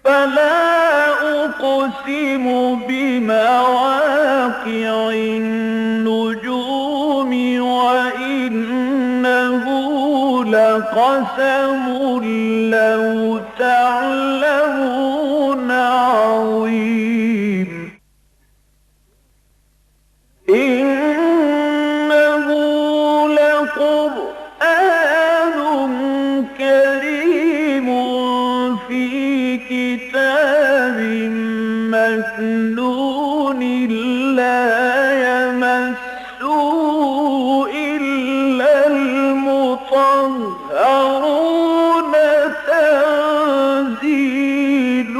فلا أقسم بمواقع النجوم وإنه لقسم لو تعلمون عظيم إنه لقرآن كريم في كتاب مكنون لا يمسه إلا المطهرون تنزيل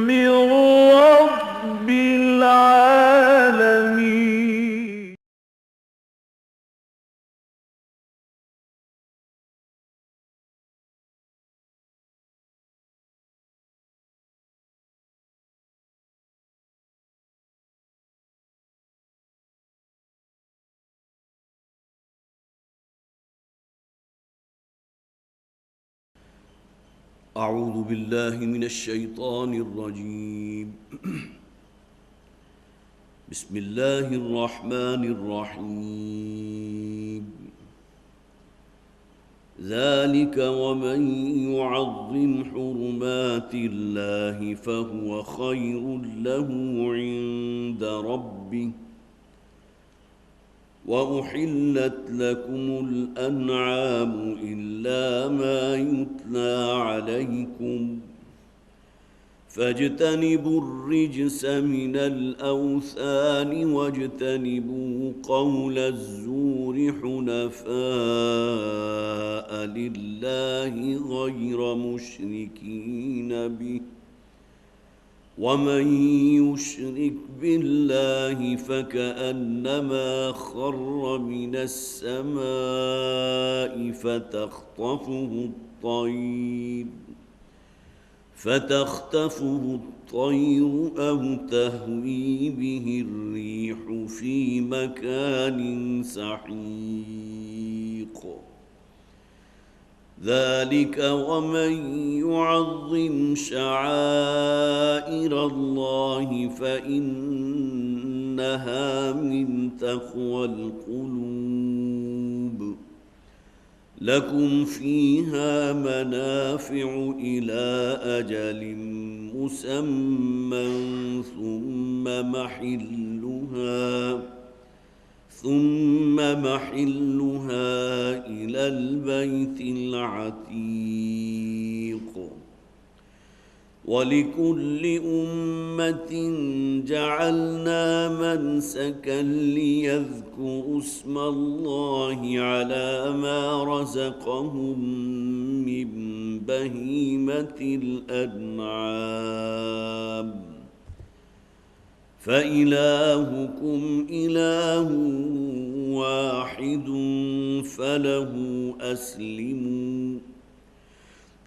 من رب العالمين أعوذ بالله من الشيطان الرجيم. بسم الله الرحمن الرحيم. ذلك ومن يعظم حرمات الله فهو خير له عند ربه وأحلت لكم الأنعام إلا ما يتلى عليكم فاجتنبوا الرجس من الأوثان واجتنبوا قول الزور حنفاء لله غير مشركين به ومن يشرك بالله فكأنما خر من السماء فتخطفه الطير أو تهوي به الريح في مكان سحيق. ذلك ومن يعظم شعائر الله فإنها من تقوى القلوب. لكم فيها منافع إلى أجل مسمى ثم محلها إلى البيت العتيق. ولكل أمة جعلنا منسكا ليذكروا اسم الله على ما رزقهم من بهيمة الأنعام فإلهكم إله واحد فله أسلموا.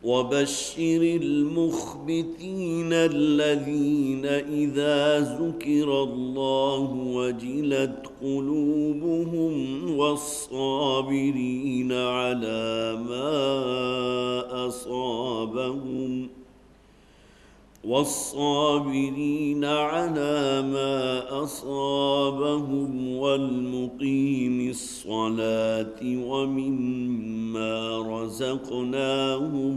وبشر المخبتين الذين إذا ذكر الله وجلت قلوبهم والصابرين على ما أصابهم والمقيم الصلاة ومما رزقناهم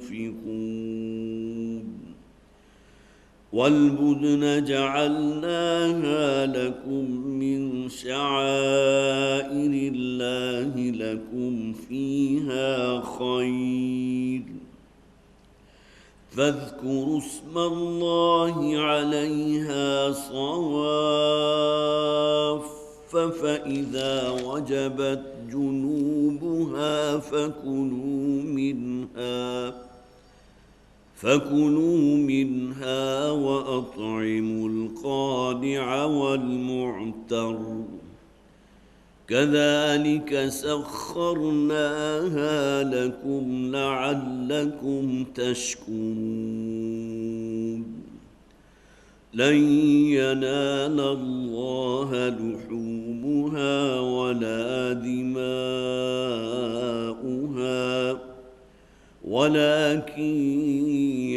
ينفقون. والبدن جعلناها لكم من شعائر الله لكم فيها خير فاذكروا اسم الله عليها صواف فإذا وجبت جنوبها فكلوا منها وأطعموا القانع والمعتر كذلك سخرناها لكم لعلكم تشكرون. لن ينال الله لحومها ولا دماؤها ولكن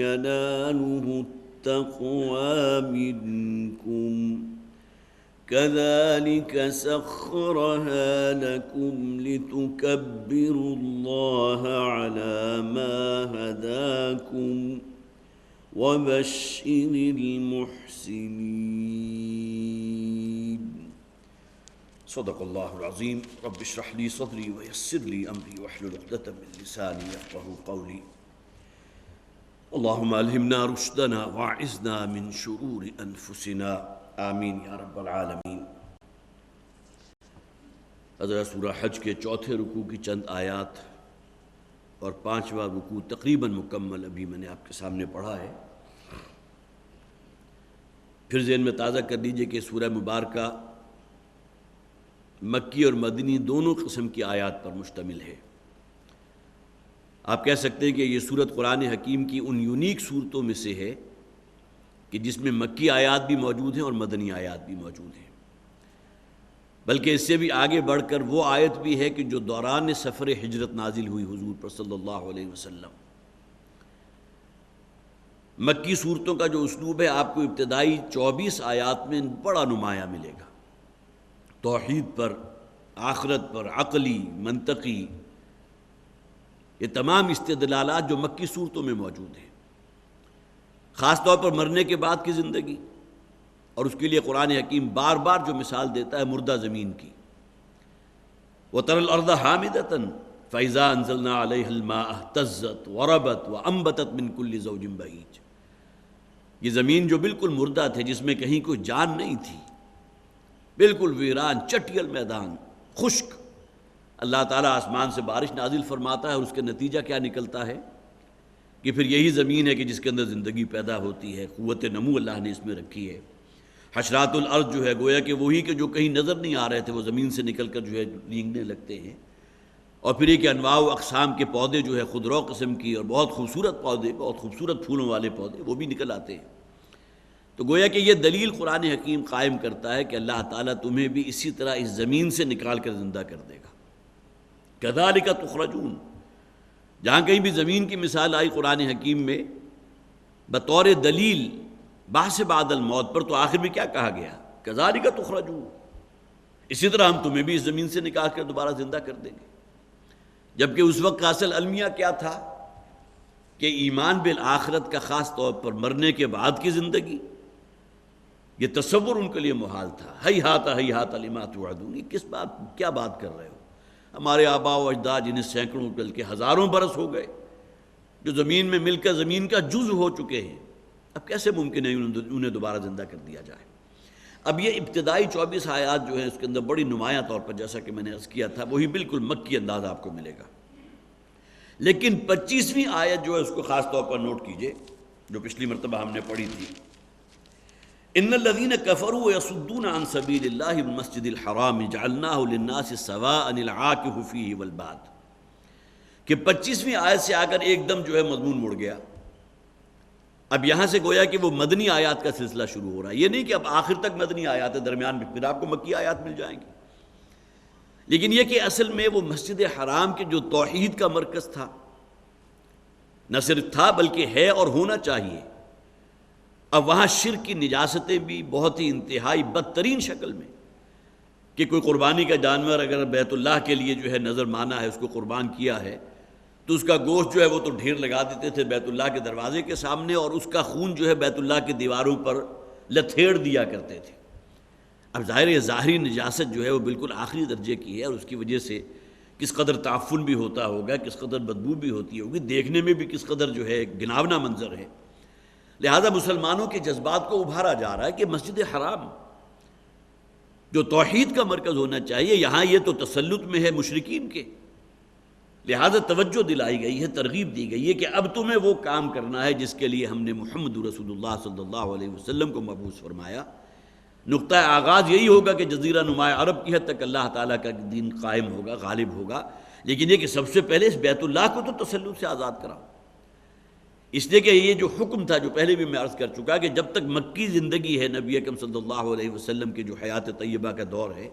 يناله التقوى منكم كذلك سخرها لكم لتكبروا الله على ما هداكم وبشر المحسنين صدق اللہ العظیم رب اشرح لی صدری ویسر لی امری واحلل عقدۃ من لسانی یفقہوا قولی اللہم الہمنا رشدنا واعذنا من شرور انفسنا آمین یا رب العالمین۔ حضرت سورہ حج کے چوتھے رکوع کی چند آیات اور پانچواں رکوع تقریباً مکمل ابھی میں نے آپ کے سامنے پڑھا ہے۔ پھر ذہن میں تازہ کر لیجئے کہ سورہ مبارکہ مکی اور مدنی دونوں قسم کی آیات پر مشتمل ہے۔ آپ کہہ سکتے ہیں کہ یہ سورت قرآن حکیم کی ان یونیک صورتوں میں سے ہے کہ جس میں مکی آیات بھی موجود ہیں اور مدنی آیات بھی موجود ہیں، بلکہ اس سے بھی آگے بڑھ کر وہ آیت بھی ہے کہ جو دوران سفر ہجرت نازل ہوئی حضور پر صلی اللہ علیہ وسلم۔ مکی صورتوں کا جو اسلوب ہے آپ کو ابتدائی 24 آیات میں بڑا نمایاں ملے گا، توحید پر، آخرت پر، عقلی، منطقی، یہ تمام استدلالات جو مکی صورتوں میں موجود ہیں، خاص طور پر مرنے کے بعد کی زندگی، اور اس کے لیے قرآن حکیم بار بار جو مثال دیتا ہے مردہ زمین کی، وَتَرَى الْأَرْضَ حَامِدَةً فَإِذَا أَنزَلْنَا عَلَيْهَا الْمَاءَ اهْتَزَّتْ وَرَبَتْ وَأَنبَتَتْ مِنْ كُلِّ زَوْجٍ بَهِيجٍ۔ یہ زمین جو بالکل مردہ تھے، جس میں کہیں کوئی جان نہیں تھی، بالکل ویران چٹیل میدان، خشک، اللہ تعالیٰ آسمان سے بارش نازل فرماتا ہے اور اس کے نتیجہ کیا نکلتا ہے کہ پھر یہی زمین ہے کہ جس کے اندر زندگی پیدا ہوتی ہے، قوت نمو اللہ نے اس میں رکھی ہے۔ حشرات الارض جو ہے گویا کہ وہی کہ جو کہیں نظر نہیں آ رہے تھے وہ زمین سے نکل کر جو ہے رینگنے لگتے ہیں، اور پھر یہ کہ انواع و اقسام کے پودے جو ہے خضرو قسم کی اور بہت خوبصورت پودے، بہت خوبصورت پھولوں والے پودے وہ بھی نکل آتے ہیں۔ تو گویا کہ یہ دلیل قرآن حکیم قائم کرتا ہے کہ اللہ تعالیٰ تمہیں بھی اسی طرح اس زمین سے نکال کر زندہ کر دے گا۔ کذالک تخرجون، جہاں کہیں بھی زمین کی مثال آئی قرآن حکیم میں بطور دلیل بحث بعد الموت پر، تو آخر میں کیا کہا گیا؟ کذالک تخرجون، اسی طرح ہم تمہیں بھی اس زمین سے نکال کر دوبارہ زندہ کر دیں گے۔ جبکہ اس وقت کا اصل المیہ کیا تھا کہ ایمان بالآخرت کا، خاص طور پر مرنے کے بعد کی زندگی، یہ تصور ان کے لیے محال تھا۔ ہیہات ہیہات لما توعدون، کیا بات کر رہے ہو؟ ہمارے آباء و اجداد جنہیں سینکڑوں بلکہ ہزاروں برس ہو گئے، جو زمین میں مل کر زمین کا جزء ہو چکے ہیں، اب کیسے ممکن ہے انہیں دوبارہ زندہ کر دیا جائے؟ اب یہ ابتدائی 24 آیات جو ہیں اس کے اندر بڑی نمایاں طور پر، جیسا کہ میں نے عرض کیا تھا، وہی بالکل مکی انداز آپ کو ملے گا۔ لیکن 25ویں آیت جو ہے اس کو خاص طور پر نوٹ کیجئے، جو پچھلی مرتبہ ہم نے پڑھی تھی، ان الذين كفروا ويصدون عن سبيل الله المسجد الحرام جعلناه للناس سواء العاكف فيه والباد، کہ 25ویں آیت سے آ کر ایک دم جو ہے مضمون مڑ گیا۔ اب یہاں سے گویا کہ وہ مدنی آیات کا سلسلہ شروع ہو رہا ہے۔ یہ نہیں کہ اب آخر تک مدنی آیات ہے، درمیان میں پھر آپ کو مکی آیات مل جائیں گی، لیکن یہ کہ اصل میں وہ مسجد حرام کے جو توحید کا مرکز تھا، نہ صرف تھا بلکہ ہے اور ہونا چاہیے، اب وہاں شرک کی نجاستیں بھی بہت ہی انتہائی بدترین شکل میں، کہ کوئی قربانی کا جانور اگر بیت اللہ کے لیے جو ہے نظر مانا ہے، اس کو قربان کیا ہے، تو اس کا گوشت جو ہے وہ تو ڈھیر لگا دیتے تھے بیت اللہ کے دروازے کے سامنے، اور اس کا خون جو ہے بیت اللہ کی دیواروں پر لتھیڑ دیا کرتے تھے۔ اب ظاہر ہے ظاہری نجاست جو ہے وہ بالکل آخری درجے کی ہے، اور اس کی وجہ سے کس قدر تعفن بھی ہوتا ہوگا، کس قدر بدبو بھی ہوتی ہوگی، دیکھنے میں بھی کس قدر جو ہے گھناؤنا منظر ہے۔ لہذا مسلمانوں کے جذبات کو ابھارا جا رہا ہے کہ مسجد حرام جو توحید کا مرکز ہونا چاہیے، یہاں یہ تو تسلط میں ہے مشرکین کے، لہذا توجہ دلائی گئی ہے، ترغیب دی گئی ہے کہ اب تمہیں وہ کام کرنا ہے جس کے لیے ہم نے محمد رسول اللہ صلی اللہ علیہ وسلم کو مبعوث فرمایا۔ نقطہ آغاز یہی ہوگا کہ جزیرہ نما عرب کی حد تک اللہ تعالیٰ کا دین قائم ہوگا، غالب ہوگا، لیکن یہ کہ سب سے پہلے اس بیت اللہ کو تو تسلط سے آزاد کراؤ۔ اس لیے کہ یہ جو حکم تھا، جو پہلے بھی میں عرض کر چکا کہ جب تک مکی زندگی ہے نبی اکرم صلی اللہ علیہ وسلم کے جو حیات طیبہ کا دور ہے،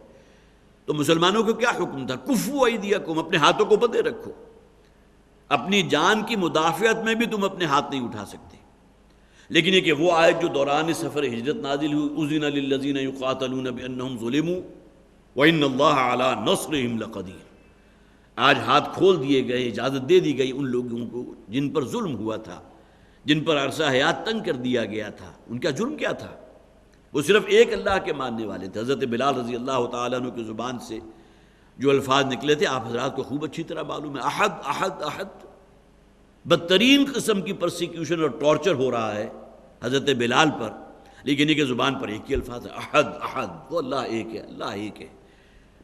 تو مسلمانوں کو کیا حکم تھا؟ کفو ایدیکم، اپنے ہاتھوں کو بندھے رکھو۔ اپنی جان کی مدافعت میں بھی تم اپنے ہاتھ نہیں اٹھا سکتے۔ لیکن یہ کہ وہ آیت جو دوران سفر ہجرت نازل ہوئی، اذن للذین یقاتلون بانہم ظلموا وان اللہ علی نصرہم لقدیر، آج ہاتھ کھول دیے گئے، اجازت دے دی گئی ان لوگوں کو جن پر ظلم ہوا تھا، جن پر عرصہ حیات تنگ کر دیا گیا تھا۔ ان کا جرم کیا تھا؟ وہ صرف ایک اللہ کے ماننے والے تھے۔ حضرت بلال رضی اللہ تعالیٰ عنہ کی زبان سے جو الفاظ نکلے تھے آپ حضرات کو خوب اچھی طرح معلوم ہے، احد احد احد۔ بدترین قسم کی پرسیکیوشن اور ٹارچر ہو رہا ہے حضرت بلال پر، لیکن یہ کہ زبان پر ایک ہی الفاظ ہے، احد احد، وہ اللہ ایک ہے، اللہ ایک ہے۔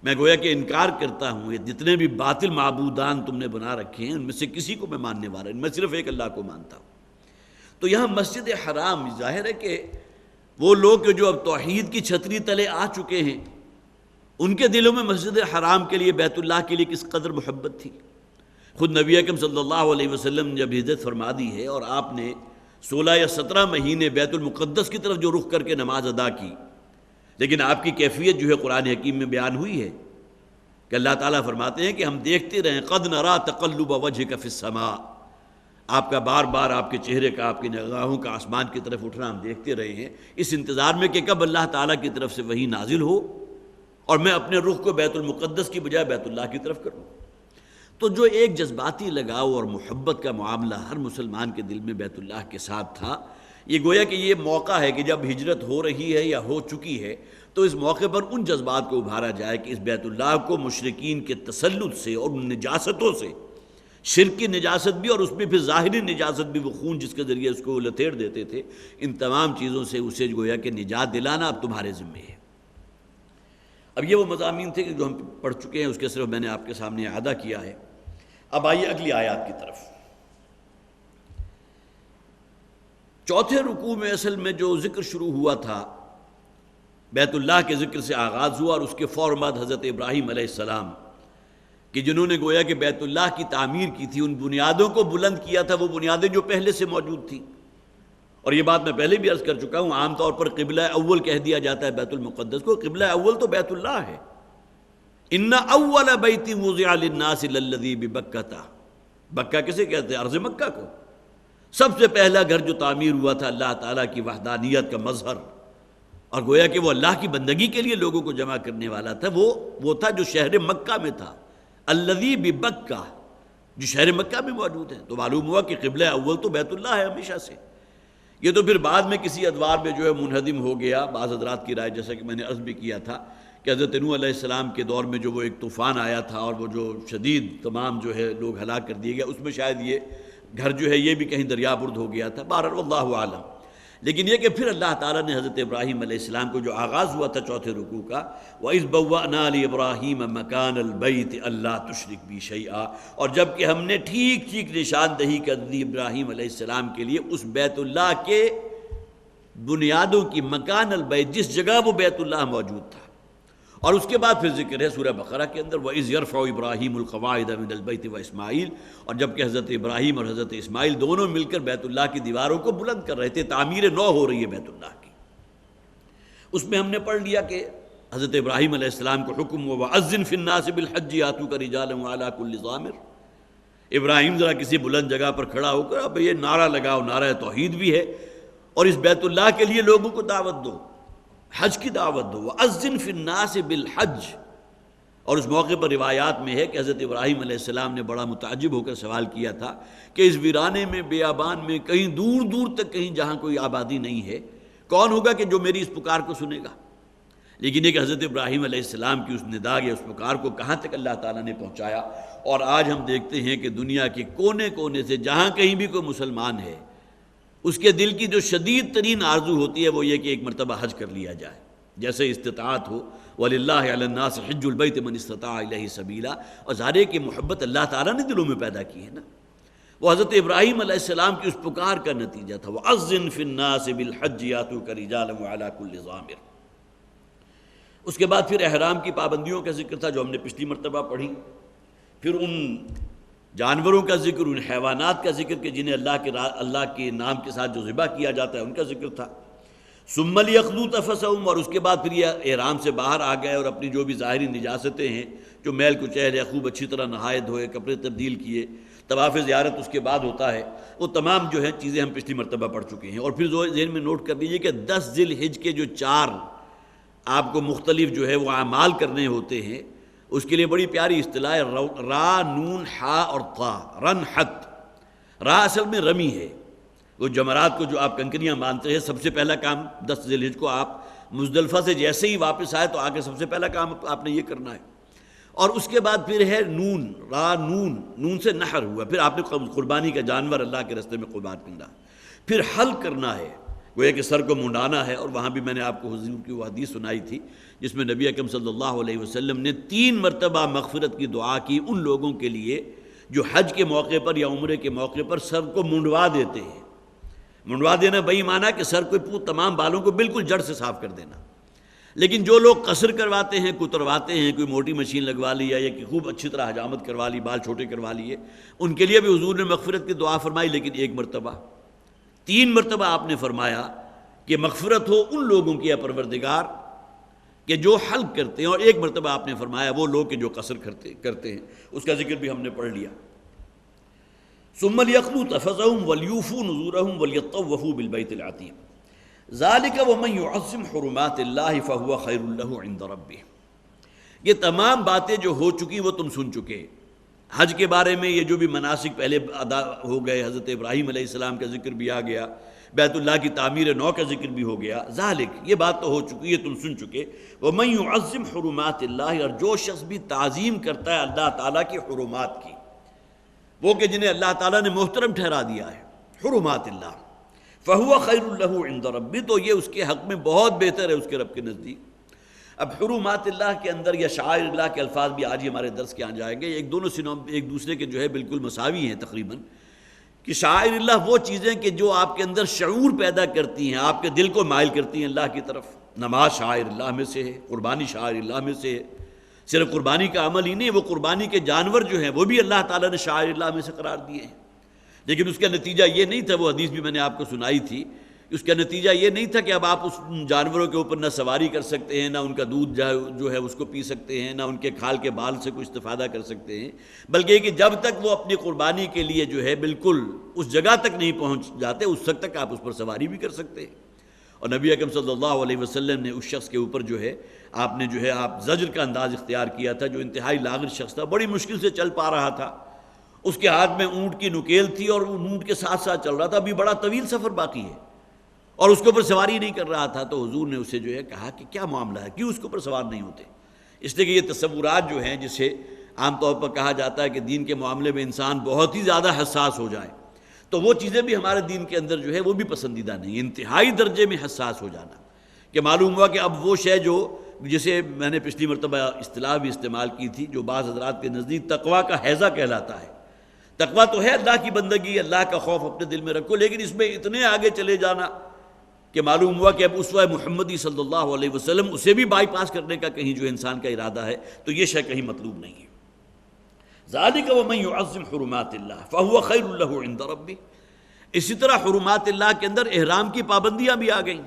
میں گویا کہ انکار کرتا ہوں یہ جتنے بھی باطل معبودان تم نے بنا رکھے ہیں ان میں سے کسی کو میں ماننے والا نہیں، میں صرف ایک اللہ کو مانتا ہوں۔ تو یہاں مسجد حرام، ظاہر ہے کہ وہ لوگ جو اب توحید کی چھتری تلے آ چکے ہیں، ان کے دلوں میں مسجد حرام کے لیے، بیت اللہ کے لیے کس قدر محبت تھی۔ خود نبی اکرم صلی اللہ علیہ وسلم نے جب ہجرت فرما دی ہے اور آپ نے 16 یا 17 مہینے بیت المقدس کی طرف جو رخ کر کے نماز ادا کی، لیکن آپ کی کیفیت جو ہے قرآن حکیم میں بیان ہوئی ہے کہ اللہ تعالیٰ فرماتے ہیں کہ ہم دیکھتے رہیں، قد نرا تقلب وجہک فی السماء، آپ کا بار بار آپ کے چہرے کا، آپ کی نگاہوں کا آسمان کی طرف اٹھنا ہم دیکھتے رہے ہیں، اس انتظار میں کہ کب اللہ تعالیٰ کی طرف سے وحی نازل ہو اور میں اپنے رخ کو بیت المقدس کی بجائے بیت اللہ کی طرف کروں۔ تو جو ایک جذباتی لگاؤ اور محبت کا معاملہ ہر مسلمان کے دل میں بیت اللہ کے ساتھ تھا، یہ گویا کہ یہ موقع ہے کہ جب ہجرت ہو رہی ہے یا ہو چکی ہے تو اس موقع پر ان جذبات کو ابھارا جائے کہ اس بیت اللہ کو مشرکین کے تسلط سے اور ان نجاستوں سے، شرک کی نجاست بھی اور اس میں پھر ظاہری نجاست بھی، وہ خون جس کے ذریعے اس کو لتھیڑ دیتے تھے، ان تمام چیزوں سے اسے گویا کہ نجات دلانا اب تمہارے ذمہ ہے۔ اب یہ وہ مضامین تھے کہ جو ہم پڑھ چکے ہیں، اس کے صرف میں نے آپ کے سامنے اعادہ کیا ہے۔ اب آئیے اگلی آیات کی طرف۔ چوتھے رکوع میں اصل میں جو ذکر شروع ہوا تھا، بیت اللہ کے ذکر سے آغاز ہوا، اور اس کے فوراً بعد حضرت ابراہیم علیہ السلام کہ جنہوں نے گویا کہ بیت اللہ کی تعمیر کی تھی، ان بنیادوں کو بلند کیا تھا، وہ بنیادیں جو پہلے سے موجود تھیں۔ اور یہ بات میں پہلے بھی عرض کر چکا ہوں، عام طور پر قبلہ اول کہہ دیا جاتا ہے بیت المقدس کو، قبلہ اول تو بیت اللہ ہے۔ ان اول بیت وضع للناس للذی ببکہ، بکہ کسے کہتے ہیں؟ ارض مکہ کو۔ سب سے پہلا گھر جو تعمیر ہوا تھا اللہ تعالیٰ کی وحدانیت کا مظہر، اور گویا کہ وہ اللہ کی بندگی کے لیے لوگوں کو جمع کرنے والا تھا، وہ تھا جو شہر مکہ میں تھا، الذی ببکہ، جو شہر مکہ میں موجود ہے۔ تو معلوم ہوا کہ قبلہ اول تو بیت اللہ ہے ہمیشہ سے۔ یہ تو پھر بعد میں کسی ادوار میں جو ہے منہدم ہو گیا، بعض حضرات کی رائے جیسا کہ میں نے عرض بھی کیا تھا کہ حضرت نوح علیہ السلام کے دور میں جو وہ ایک طوفان آیا تھا اور وہ جو شدید تمام جو ہے لوگ ہلاک کر دیے گئے، اس میں شاید یہ گھر جو ہے یہ بھی کہیں دریا برد ہو گیا تھا، بہرحال واللہ عالم۔ لیکن یہ کہ پھر اللہ تعالیٰ نے حضرت ابراہیم علیہ السلام کو جو آغاز ہوا تھا چوتھے رکوع کا، وَإِذْ بَوَّأْنَا لِإِبْرَاهِيمَ مَكَانَ الْبَيْتِ أَلَّا تُشْرِكْ بِي شَيْئًا، اور جب کہ ہم نے ٹھیک ٹھیک نشاندہی کر دی ابراہیم علیہ السلام کے لیے اس بیت اللہ کے بنیادوں کی، مکان البیت، جس جگہ وہ بیت اللہ موجود تھا۔ اور اس کے بعد پھر ذکر ہے سورہ بقرہ کے اندر، وَإِذْ يَرْفَعُ إِبْرَاهِيمُ الْقَوَاعِدَ مِنَ الْبَيْتِ وَإِسْمَاعِيلُ، اور جب کہ حضرت ابراہیم اور حضرت اسماعیل دونوں مل کر بیت اللہ کی دیواروں کو بلند کر رہے تھے، تعمیر نو ہو رہی ہے بیت اللہ کی۔ اس میں ہم نے پڑھ لیا کہ حضرت ابراہیم علیہ السلام کو حکم ہوا وَأَذِّن فِي النَّاسِ بِالْحَجِّ يَأْتُوكَ رِجَالًا وَعَلَىٰ كُلِّ ضَامِرٍ، ابراہیم ذرا کسی بلند جگہ پر کھڑا ہو کر اب یہ نعرہ لگاؤ، نعرہ توحید بھی ہے، اور اس بیت اللہ کے لیے لوگوں کو دعوت دو، حج کی دعوت دو۔ وَأَذِّن فِي النَّاسِ بِالْحَجِّ، اور اس موقع پر روایات میں ہے کہ حضرت ابراہیم علیہ السلام نے بڑا متعجب ہو کر سوال کیا تھا کہ اس ویرانے میں، بیابان میں، کہیں دور دور تک کہیں جہاں کوئی آبادی نہیں ہے، کون ہوگا کہ جو میری اس پکار کو سنے گا؟ لیکن ایک حضرت ابراہیم علیہ السلام کی اس ندا یا اس پکار کو کہاں تک اللہ تعالیٰ نے پہنچایا، اور آج ہم دیکھتے ہیں کہ دنیا کے کونے کونے سے جہاں کہیں بھی کوئی مسلمان ہے، اس کے دل کی جو شدید ترین آرزو ہوتی ہے وہ یہ کہ ایک مرتبہ حج کر لیا جائے، جیسے استطاعت ہو، وَلِلَّهِ عَلَى النَّاسِ حِجُّ الْبَيْتِ مَنِ اسْتَطَاعَ إِلَيْهِ سَبِيلًا، اور ظاہر ہے کہ محبت اللہ تعالیٰ نے دلوں میں پیدا کی ہے نا، وہ حضرت ابراہیم علیہ السلام کی اس پکار کا نتیجہ تھا۔ وَأَذِّن فِي النَّاسِ بِالْحَجِّ يَأْتُوكَ رِجَالًا وَعَلَىٰ كُلِّ ضَامِرٍ۔ اس کے بعد پھر احرام کی پابندیوں کا ذکر تھا جو ہم نے پچھلی مرتبہ پڑھی، پھر ان جانوروں کا ذکر، ان حیوانات کا ذکر کہ جنہیں اللہ کے نام کے ساتھ جو ذبح کیا جاتا ہے ان کا ذکر تھا۔ ثم ليقضوا تفثهم، اور اس کے بعد پھر یہ احرام سے باہر آ گئے اور اپنی جو بھی ظاہری نجاستیں ہیں، جو میل کچیل ہے، خوب اچھی طرح نہائے دھوئے، کپڑے تبدیل کیے، طواف زیارت اس کے بعد ہوتا ہے. وہ تمام جو ہے چیزیں ہم پچھلی مرتبہ پڑھ چکے ہیں. اور پھر ذہن میں نوٹ کر لیجیے کہ 10 ذی الحجہ کے جو 4 آپ کو مختلف جو ہے وہ اعمال کرنے ہوتے ہیں، اس کے لیے بڑی پیاری اصطلاح ہے را نون ہا اور طا، رنحت. را اصل میں رمی ہے، وہ جمرات کو جو آپ کنکریاں مانتے ہیں. سب سے پہلا کام 10 ذی الحجہ کو آپ مزدلفہ سے جیسے ہی واپس آئے تو آگے سب سے پہلا کام آپ نے یہ کرنا ہے. اور اس کے بعد پھر ہے نون، را نون، نون سے نحر ہوا، پھر آپ نے قربانی کا جانور اللہ کے راستے میں قربان کرنا. پھر حلق کرنا ہے، گویا کہ سر کو منڈانا ہے. اور وہاں بھی میں نے آپ کو حضور کی وہ حدیث سنائی تھی جس میں نبی اکرم صلی اللہ علیہ وسلم نے 3 مرتبہ مغفرت کی دعا کی ان لوگوں کے لیے جو حج کے موقع پر یا عمرے کے موقع پر سر کو منڈوا دیتے ہیں. منڈوا دینا بھائی مانا کہ سر کو تمام بالوں کو بالکل جڑ سے صاف کر دینا. لیکن جو لوگ قصر کرواتے ہیں، کترواتے ہیں، کوئی موٹی مشین لگوا لی یا کہ خوب اچھی طرح حجامت کروا لی، بال چھوٹے کروا لیے، ان کے لیے بھی حضور نے مغفرت کی دعا فرمائی. لیکن 1 مرتبہ، 3 مرتبہ آپ نے فرمایا کہ مغفرت ہو ان لوگوں کی اے پروردگار کہ جو حلق کرتے ہیں. اور 1 مرتبہ آپ نے فرمایا وہ لوگ کہ جو قصر کرتے ہیں. اس کا ذکر بھی ہم نے پڑھ لیا. ثم ليقضوا تفثهم وليوفوا نذورهم وليطوفوا بالبيت العتيق ذلك ومن يعظم حرمات الله فهو خير له عند ربه. یہ تمام باتیں جو ہو چکی وہ تم سن چکے. حج کے بارے میں یہ جو بھی مناسک پہلے ادا ہو گئے، حضرت ابراہیم علیہ السلام کا ذکر بھی آ گیا، بیت اللہ کی تعمیر نو کا ذکر بھی ہو گیا. ذالک، یہ بات تو ہو چکی ہے، تم سن چکے. ومن يعظم حرمات اللہ، اور جو شخص بھی تعظیم کرتا ہے اللہ تعالیٰ کی حرمات کی، وہ کہ جنہیں اللہ تعالیٰ نے محترم ٹھہرا دیا ہے، حرمات اللہ، فہو خیر له عند ربی، تو یہ اس کے حق میں بہت بہتر ہے اس کے رب کے نزدیک. اب حرمات اللہ کے اندر یا شعائر اللہ کے الفاظ بھی آج ہی ہمارے درس کے آ جائیں گے. ایک دوسرے کے جو ہے بالکل مساوی ہیں تقریباً. کہ شعائر اللہ وہ چیزیں کہ جو آپ کے اندر شعور پیدا کرتی ہیں، آپ کے دل کو مائل کرتی ہیں اللہ کی طرف. نماز شعائر اللہ میں سے ہے، قربانی شعائر اللہ میں سے ہے. صرف قربانی کا عمل ہی نہیں، وہ قربانی کے جانور جو ہیں وہ بھی اللہ تعالیٰ نے شعائر اللہ میں سے قرار دیے ہیں. لیکن اس کا نتیجہ یہ نہیں تھا، وہ حدیث بھی میں نے آپ کو سنائی تھی، اس کا نتیجہ یہ نہیں تھا کہ اب آپ اس جانوروں کے اوپر نہ سواری کر سکتے ہیں، نہ ان کا دودھ جو ہے اس کو پی سکتے ہیں، نہ ان کے کھال کے بال سے کوئی استفادہ کر سکتے ہیں، بلکہ یہ کہ جب تک وہ اپنی قربانی کے لیے جو ہے بالکل اس جگہ تک نہیں پہنچ جاتے اس وقت تک آپ اس پر سواری بھی کر سکتے ہیں. اور نبی اکرم صلی اللہ علیہ وسلم نے اس شخص کے اوپر جو ہے آپ نے جو ہے آپ زجر کا انداز اختیار کیا تھا، جو انتہائی لاغر شخص تھا، بڑی مشکل سے چل پا رہا تھا، اس کے ہاتھ میں اونٹ کی نکیل تھی اور اونٹ کے ساتھ ساتھ چل رہا تھا، ابھی بڑا طویل سفر باقی ہے اور اس کے اوپر سواری نہیں کر رہا تھا. تو حضور نے اسے جو ہے کہا کہ کیا معاملہ ہے، کیوں اس کے اوپر سوار نہیں ہوتے؟ اس لیے کہ یہ تصورات جو ہیں جسے عام طور پر کہا جاتا ہے کہ دین کے معاملے میں انسان بہت ہی زیادہ حساس ہو جائے، تو وہ چیزیں بھی ہمارے دین کے اندر جو ہے وہ بھی پسندیدہ نہیں. انتہائی درجے میں حساس ہو جانا کہ معلوم ہوا کہ اب وہ شے جو جسے میں نے پچھلی مرتبہ اصطلاح بھی استعمال کی تھی، جو بعض حضرات کے نزدیک تقویٰ کا حیضہ کہلاتا ہے. تقویٰ تو ہے اللہ کی بندگی، اللہ کا خوف اپنے دل میں رکھو، لیکن اس میں اتنے آگے چلے جانا کہ معلوم ہوا کہ اب اسوہ محمدی صلی اللہ علیہ وسلم اسے بھی بائی پاس کرنے کا کہیں جو انسان کا ارادہ ہے تو یہ شے کہیں مطلوب نہیں ہے. ذالک ومن یعظم حرمات اللہ فہو خیر له عند ربہ. اسی طرح حرمات اللہ کے اندر احرام کی پابندیاں بھی آ گئیں.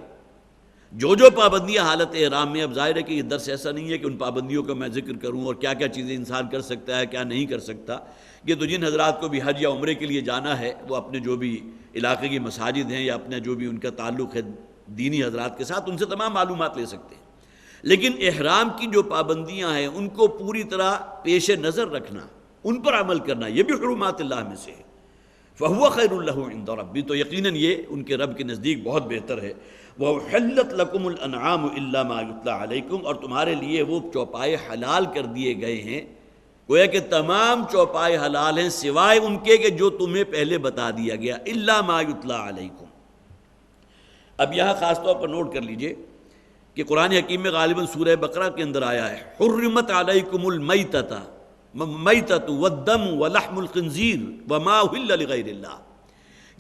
جو پابندیاں حالت احرام میں، اب ظاہر ہے کہ یہ درس ایسا نہیں ہے کہ ان پابندیوں کا میں ذکر کروں اور کیا کیا چیزیں انسان کر سکتا ہے کیا نہیں کر سکتا. یہ تو جن حضرات کو بھی حج یا عمرے کے لیے جانا ہے وہ اپنے جو بھی علاقے کی مساجد ہیں یا اپنا جو بھی ان کا تعلق ہے دینی حضرات کے ساتھ، ان سے تمام معلومات لے سکتے ہیں. لیکن احرام کی جو پابندیاں ہیں ان کو پوری طرح پیش نظر رکھنا، ان پر عمل کرنا، یہ بھی حرمات اللہ میں سے ہے. فہو خیر له عند ربی، تو یقیناً یہ ان کے رب کے نزدیک بہت بہتر ہے. وَأُحِلَّتْ لَكُمُ الْأَنْعَامُ إِلَّا مَا يُتْلَى عَلَيْكُمْ، اور تمہارے لیے وہ چوپائے حلال کر دیے گئے ہیں، گویا کہ تمام چوپائے حلال ہیں سوائے ان کے کہ جو تمہیں پہلے بتا دیا گیا. إِلَّا مَا يُتْلَى عَلَيْكُمْ. اب یہاں خاص طور پر نوٹ کر لیجئے کہ قرآن حکیم میں غالباً سورہ بقرہ کے اندر آیا ہے حرمت علیکم المیتۃ والدم ولحم الخنزیر وما اہل لغیر اللہ.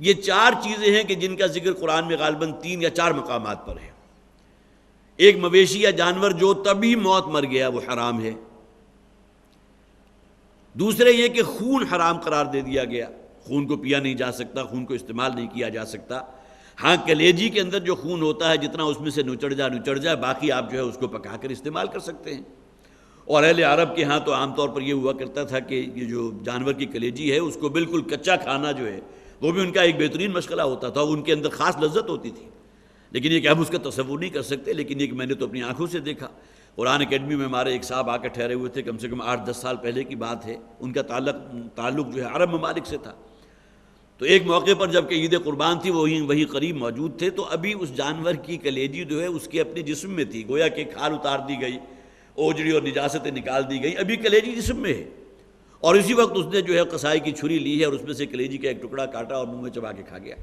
یہ 4 چیزیں ہیں کہ جن کا ذکر قرآن میں غالباً 3 یا 4 مقامات پر ہے. ایک مویشی یا جانور جو طبی موت مر گیا وہ حرام ہے. دوسرے یہ کہ خون حرام قرار دے دیا گیا، خون کو پیا نہیں جا سکتا، خون کو استعمال نہیں کیا جا سکتا. ہاں کلیجی کے اندر جو خون ہوتا ہے جتنا اس میں سے نچڑ جائے باقی آپ جو ہے اس کو پکا کر استعمال کر سکتے ہیں. اور اہل عرب کے ہاں تو عام طور پر یہ ہوا کرتا تھا کہ یہ جو جانور کی کلیجی ہے اس کو بالکل کچا کھانا جو ہے وہ بھی ان کا ایک بہترین مشغلہ ہوتا تھا، ان کے اندر خاص لذت ہوتی تھی، لیکن یہ کہ ہم اس کا تصور نہیں کر سکتے، لیکن یہ کہ میں نے تو اپنی آنکھوں سے دیکھا۔ قرآن اکیڈمی میں ہمارے ایک صاحب آ کر ٹھہرے ہوئے تھے، کم سے کم 8-10 سال پہلے کی بات ہے، ان کا تعلق جو ہے عرب ممالک سے تھا۔ تو ایک موقع پر جب کہ عید قربان تھی وہی قریب موجود تھے، تو ابھی اس جانور کی کلیجی جو ہے اس کے اپنے جسم میں تھی، گویا کہ کھال اتار دی گئی، اوجڑی اور نجاستیں نکال دی گئی، ابھی کلیجی جسم میں ہے، اور اسی وقت اس نے جو ہے قصائی کی چھری لی ہے اور اس میں سے کلیجی کا ایک ٹکڑا کاٹا اور منہ میں چبا کے کھا گیا۔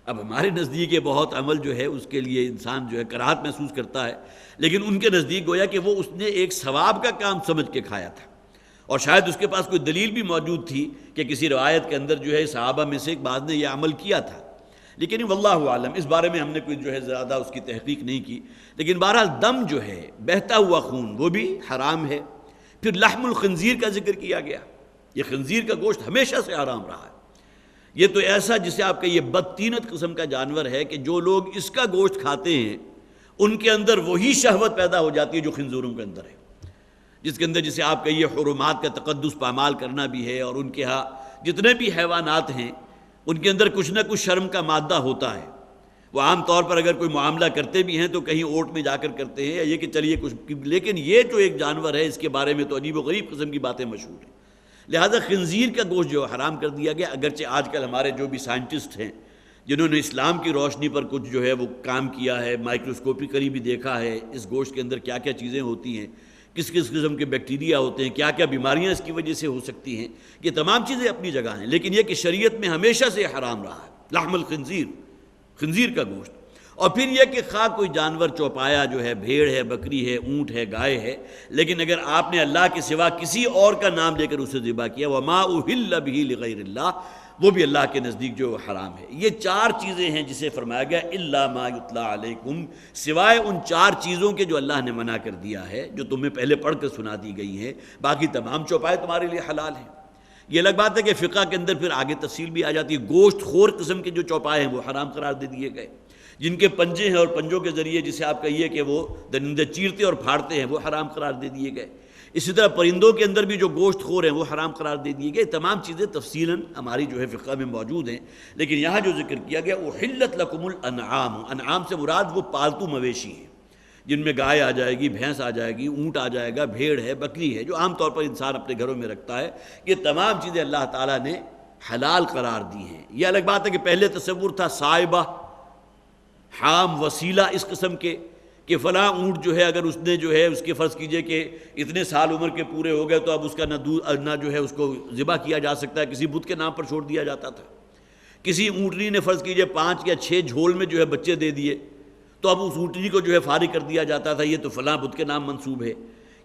اب ہمارے نزدیک یہ بہت عمل جو ہے اس کے لیے انسان جو ہے کراہت محسوس کرتا ہے، لیکن ان کے نزدیک گویا کہ وہ اس نے ایک ثواب کا کام سمجھ کے کھایا تھا، اور شاید اس کے پاس کوئی دلیل بھی موجود تھی کہ کسی روایت کے اندر جو ہے صحابہ میں سے ایک بعض نے یہ عمل کیا تھا، لیکن واللہ عالم اس بارے میں ہم نے کوئی جو ہے زیادہ اس کی تحقیق نہیں کی۔ لیکن بہرحال دم جو ہے، بہتا ہوا خون، وہ بھی حرام ہے۔ پھر لحم الخنزیر کا ذکر کیا گیا، یہ خنزیر کا گوشت ہمیشہ سے حرام رہا ہے۔ یہ تو ایسا جسے آپ کہیے بدتینت قسم کا جانور ہے کہ جو لوگ اس کا گوشت کھاتے ہیں ان کے اندر وہی شہوت پیدا ہو جاتی ہے جو خنزوروں کے اندر ہے، جس کے اندر جسے آپ کہیے حرمات کا تقدس پامال کرنا بھی ہے، اور ان کے ہاں جتنے بھی حیوانات ہیں ان کے اندر کچھ نہ کچھ شرم کا مادہ ہوتا ہے۔ وہ عام طور پر اگر کوئی معاملہ کرتے بھی ہیں تو کہیں اوٹ میں جا کر کرتے ہیں، یا یہ کہ چلیے کچھ، لیکن یہ جو ایک جانور ہے اس کے بارے میں تو عجیب و غریب قسم کی باتیں مشہور ہیں۔ لہذا خنزیر کا گوشت جو حرام کر دیا گیا، اگرچہ آج کل ہمارے جو بھی سائنٹسٹ ہیں جنہوں نے اسلام کی روشنی پر کچھ جو ہے وہ کام کیا ہے، مائکروسکوپیکلی بھی دیکھا ہے اس گوشت کے اندر کیا کیا چیزیں ہوتی ہیں، کس کس قسم کے بیکٹیریا ہوتے ہیں، کیا کیا بیماریاں اس کی وجہ سے ہو سکتی ہیں، یہ تمام چیزیں اپنی جگہ ہیں، لیکن یہ کہ شریعت میں ہمیشہ سے حرام رہا ہے لحم الخنزیر، خنزیر کا گوشت۔ اور پھر یہ کہ خواہ کوئی جانور چوپایا جو ہے، بھیڑ ہے، بکری ہے، اونٹ ہے، گائے ہے، لیکن اگر آپ نے اللہ کے سوا کسی اور کا نام لے کر اسے ذبح کیا، وَمَا أُهِلَّ بِهِ لِغَيْرِ اللَّهِ، وہ بھی اللہ کے نزدیک جو حرام ہے۔ یہ 4 چیزیں ہیں جسے فرمایا گیا إِلَّا مَا يُتْلَى عَلَيْكُمْ، سوائے ان 4 چیزوں کے جو اللہ نے منع کر دیا ہے، جو تمہیں پہلے پڑھ کر سنا دی گئی ہیں، باقی تمام چوپائے تمہارے لیے حلال ہیں۔ یہ الگ بات ہے کہ فقہ کے اندر پھر آگے تفصیل بھی آ جاتی ہے، گوشت خور قسم کے جو چوپائے ہیں وہ حرام قرار دے دیے گئے، جن کے پنجے ہیں اور پنجوں کے ذریعے جسے آپ کہیے کہ وہ درندے چیرتے اور پھاڑتے ہیں وہ حرام قرار دے دیے گئے۔ اسی طرح پرندوں کے اندر بھی جو گوشت خور ہیں وہ حرام قرار دے دیے گئے۔ تمام چیزیں تفصیلاً ہماری جو ہے فقہ میں موجود ہیں، لیکن یہاں جو ذکر کیا گیا احلت لکم الانعام، انعام سے مراد وہ پالتو مویشی ہیں جن میں گائے آ جائے گی، بھینس آ جائے گی، اونٹ آ جائے گا، بھیڑ ہے، بکری ہے، جو عام طور پر انسان اپنے گھروں میں رکھتا ہے، یہ تمام چیزیں اللہ تعالیٰ نے حلال قرار دی ہیں۔ یہ الگ بات ہے کہ پہلے تصور تھا صائبہ، حام، وسیلہ اس قسم کے، کہ فلاں اونٹ جو ہے اگر اس نے جو ہے اس کے فرض کیجئے کہ اتنے سال عمر کے پورے ہو گئے تو اب اس کا نہ جو ہے اس کو ذبح کیا جا سکتا ہے، کسی بت کے نام پر چھوڑ دیا جاتا تھا۔ کسی اونٹنی نے فرض کیجئے 5 یا 6 جھول میں جو ہے بچے دے دیے تو اب اس اونٹنی کو جو ہے فارغ کر دیا جاتا تھا، یہ تو فلاں بت کے نام منسوب ہے۔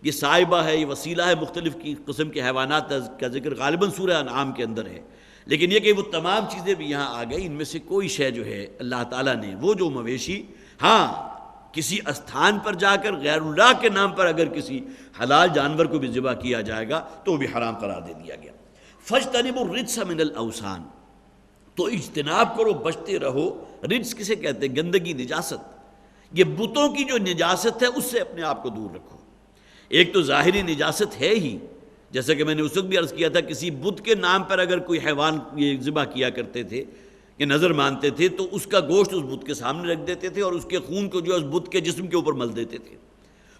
یہ صائبہ ہے، یہ وسیلہ ہے، مختلف قسم کے حیوانات کا ذکر غالباً سورہ انعام کے اندر ہے، لیکن یہ کہ وہ تمام چیزیں بھی یہاں آ گئی، ان میں سے کوئی شے جو ہے اللہ تعالیٰ نے وہ جو مویشی، ہاں کسی استھان پر جا کر غیر اللہ کے نام پر اگر کسی حلال جانور کو بھی ذبح کیا جائے گا تو وہ بھی حرام قرار دے دیا گیا۔ فاجتنبوا الرجس من الاوثان، تو اجتناب کرو، بچتے رہو۔ رجس کسے کہتے ہیں؟ گندگی، نجاست۔ یہ بتوں کی جو نجاست ہے اس سے اپنے آپ کو دور رکھو۔ ایک تو ظاہری نجاست ہے ہی، جیسا کہ میں نے اس وقت بھی عرض کیا تھا، کسی بت کے نام پر اگر کوئی حیوان یہ ذبح کیا کرتے تھے کہ نظر مانتے تھے تو اس کا گوشت اس بت کے سامنے رکھ دیتے تھے اور اس کے خون کو جو اس بت کے جسم کے اوپر مل دیتے تھے۔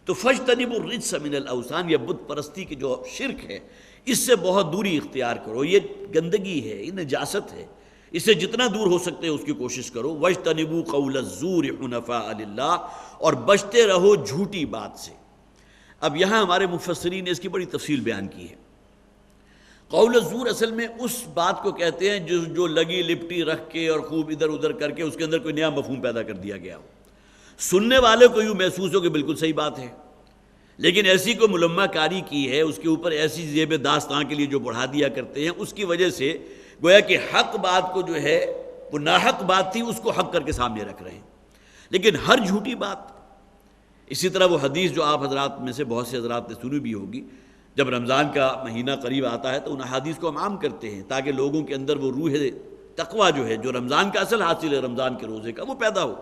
تو فاجتنبوا الرجس من الاوثان، یہ بت پرستی کی جو شرک ہے اس سے بہت دوری اختیار کرو۔ یہ گندگی ہے، یہ نجاست ہے، اس سے جتنا دور ہو سکتے ہیں اس کی کوشش کرو۔ واجتنبوا قول الزور حنفاء للہ، اور بچتے رہو جھوٹی بات سے۔ اب یہاں ہمارے مفسرین نے اس کی بڑی تفصیل بیان کی ہے۔ قول الزور اصل میں اس بات کو کہتے ہیں جو لگی لپٹی رکھ کے اور خوب ادھر ادھر کر کے اس کے اندر کوئی نیا مفہوم پیدا کر دیا گیا ہو، سننے والے کو یوں محسوس ہو کہ بالکل صحیح بات ہے، لیکن ایسی کو ملمہ کاری کی ہے، اس کے اوپر ایسی زیب داستان کے لیے جو بڑھا دیا کرتے ہیں، اس کی وجہ سے گویا کہ حق بات کو جو ہے وہ ناحق بات تھی اس کو حق کر کے سامنے رکھ رہے ہیں۔ لیکن ہر جھوٹی بات، اسی طرح وہ حدیث جو آپ حضرات میں سے بہت سے حضرات نے سنی بھی ہوگی، جب رمضان کا مہینہ قریب آتا ہے تو ان حدیث کو ہم عام کرتے ہیں تاکہ لوگوں کے اندر وہ روح تقویٰ جو ہے، جو رمضان کا اصل حاصل ہے رمضان کے روزے کا، وہ پیدا ہو۔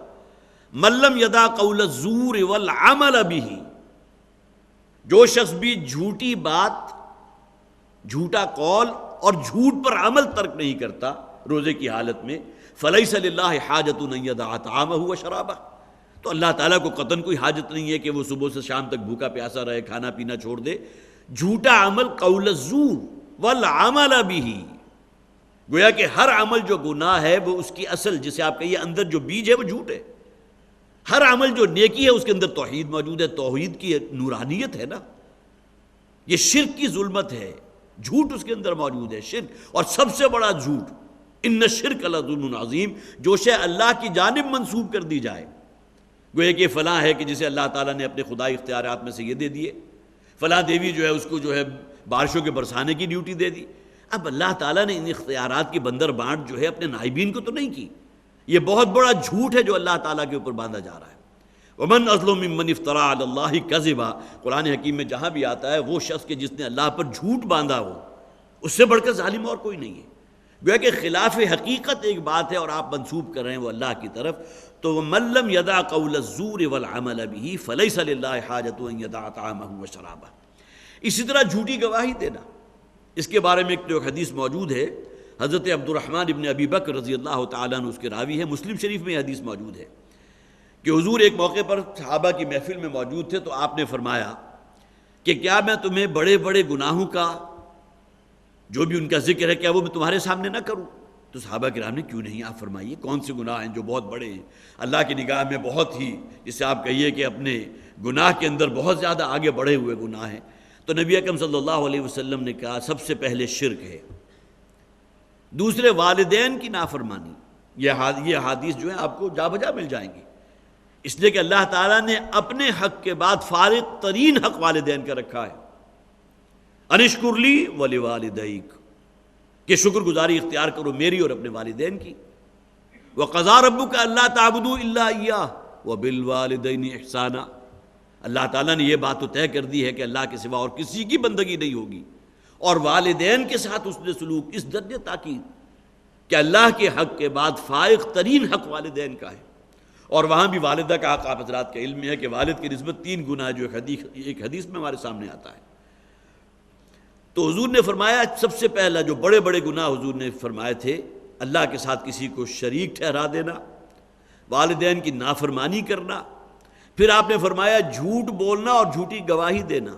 من لم یدع قول الزور والعمل به، جو شخص بھی جھوٹی بات، جھوٹا قول اور جھوٹ پر عمل ترک نہیں کرتا روزے کی حالت میں، فلیس للہ حاجۃ ان یدع طعامہ وشرابہ، تو اللہ تعالیٰ کو قطعاً کوئی حاجت نہیں ہے کہ وہ صبح سے شام تک بھوکا پیاسا رہے، کھانا پینا چھوڑ دے۔ جھوٹا عمل قول الزور والعمل بہ، گویا کہ ہر عمل جو گناہ ہے وہ اس کی اصل، جسے آپ کہیے اندر جو بیج ہے وہ جھوٹ ہے۔ ہر عمل جو نیکی ہے اس کے اندر توحید موجود ہے، توحید کی نورانیت ہے نا، یہ شرک کی ظلمت ہے، جھوٹ اس کے اندر موجود ہے، شرک، اور سب سے بڑا جھوٹ ان الشرک لظلم عظیم، جو شے اللہ کی جانب منسوب کر دی جائے، گویا کہ فلاں ہے کہ جسے اللہ تعالیٰ نے اپنے خدائی اختیارات میں سے یہ دے دیے، فلاں دیوی جو ہے اس کو جو ہے بارشوں کے برسانے کی ڈیوٹی دے دی۔ اب اللہ تعالیٰ نے ان اختیارات کی بندر بانٹ جو ہے اپنے نائبین کو تو نہیں کی، یہ بہت بڑا جھوٹ ہے جو اللہ تعالیٰ کے اوپر باندھا جا رہا ہے۔ ومن اظلم ممن افترى علی اللہ کذبا، قرآن حکیم میں جہاں بھی آتا ہے وہ شخص کہ جس نے اللہ پر جھوٹ باندھا ہو، اس سے بڑھ کر ظالم اور کوئی نہیں ہے۔ گویا کہ خلاف حقیقت ایک بات ہے اور آپ منسوب کر رہے ہیں وہ اللہ کی طرف، تو من لم یدع قول الزور والعمل به فلیس للہ حاجۃ ان یدع طعامہ وشرابہ۔ اسی طرح جھوٹی گواہی دینا، اس کے بارے میں ایک حدیث موجود ہے، حضرت عبد الرحمن ابن ابی بکر رضی اللہ تعالیٰ عنہ اس کے راوی ہے، مسلم شریف میں یہ حدیث موجود ہے کہ حضور ایک موقع پر صحابہ کی محفل میں موجود تھے، تو آپ نے فرمایا کہ کیا میں تمہیں بڑے بڑے گناہوں کا جو بھی ان کا ذکر ہے کیا وہ میں تمہارے سامنے نہ کروں؟ تو صحابہ کرام نے کیوں نہیں، آپ فرمائیے کون سے گناہ ہیں جو بہت بڑے ہیں، اللہ کی نگاہ میں بہت ہی، جسے آپ کہیے کہ اپنے گناہ کے اندر بہت زیادہ آگے بڑھے ہوئے گناہ ہیں۔ تو نبی اکرم صلی اللہ علیہ وسلم نے کہا سب سے پہلے شرک ہے، دوسرے والدین کی نافرمانی۔ یہ حدیث جو ہے آپ کو جا بجا مل جائیں گی، اس لیے کہ اللہ تعالیٰ نے اپنے حق کے بعد فارغ ترین حق والدین کا رکھا ہے، انشکر لی ولوالدیک، کہ شکر گزاری اختیار کرو میری اور اپنے والدین کی۔ وقضى ربک الا تعبدوا الا ایاہ وبالوالدین احسانا، اللہ تعالیٰ نے یہ بات تو طے کر دی ہے کہ اللہ کے سوا اور کسی کی بندگی نہیں ہوگی، اور والدین کے ساتھ اس نے سلوک اس درجے تاکید کہ اللہ کے حق کے بعد فائق ترین حق والدین کا ہے۔ اور وہاں بھی والدہ کا حق آپ حضرات کا علم ہے کہ والد کی نسبت 3 گنا ہے، جو ایک حدیث میں ہمارے سامنے آتا ہے۔ تو حضور نے فرمایا سب سے پہلا جو بڑے بڑے گناہ حضور نے فرمائے تھے، اللہ کے ساتھ کسی کو شریک ٹھہرا دینا، والدین کی نافرمانی کرنا، پھر آپ نے فرمایا جھوٹ بولنا اور جھوٹی گواہی دینا،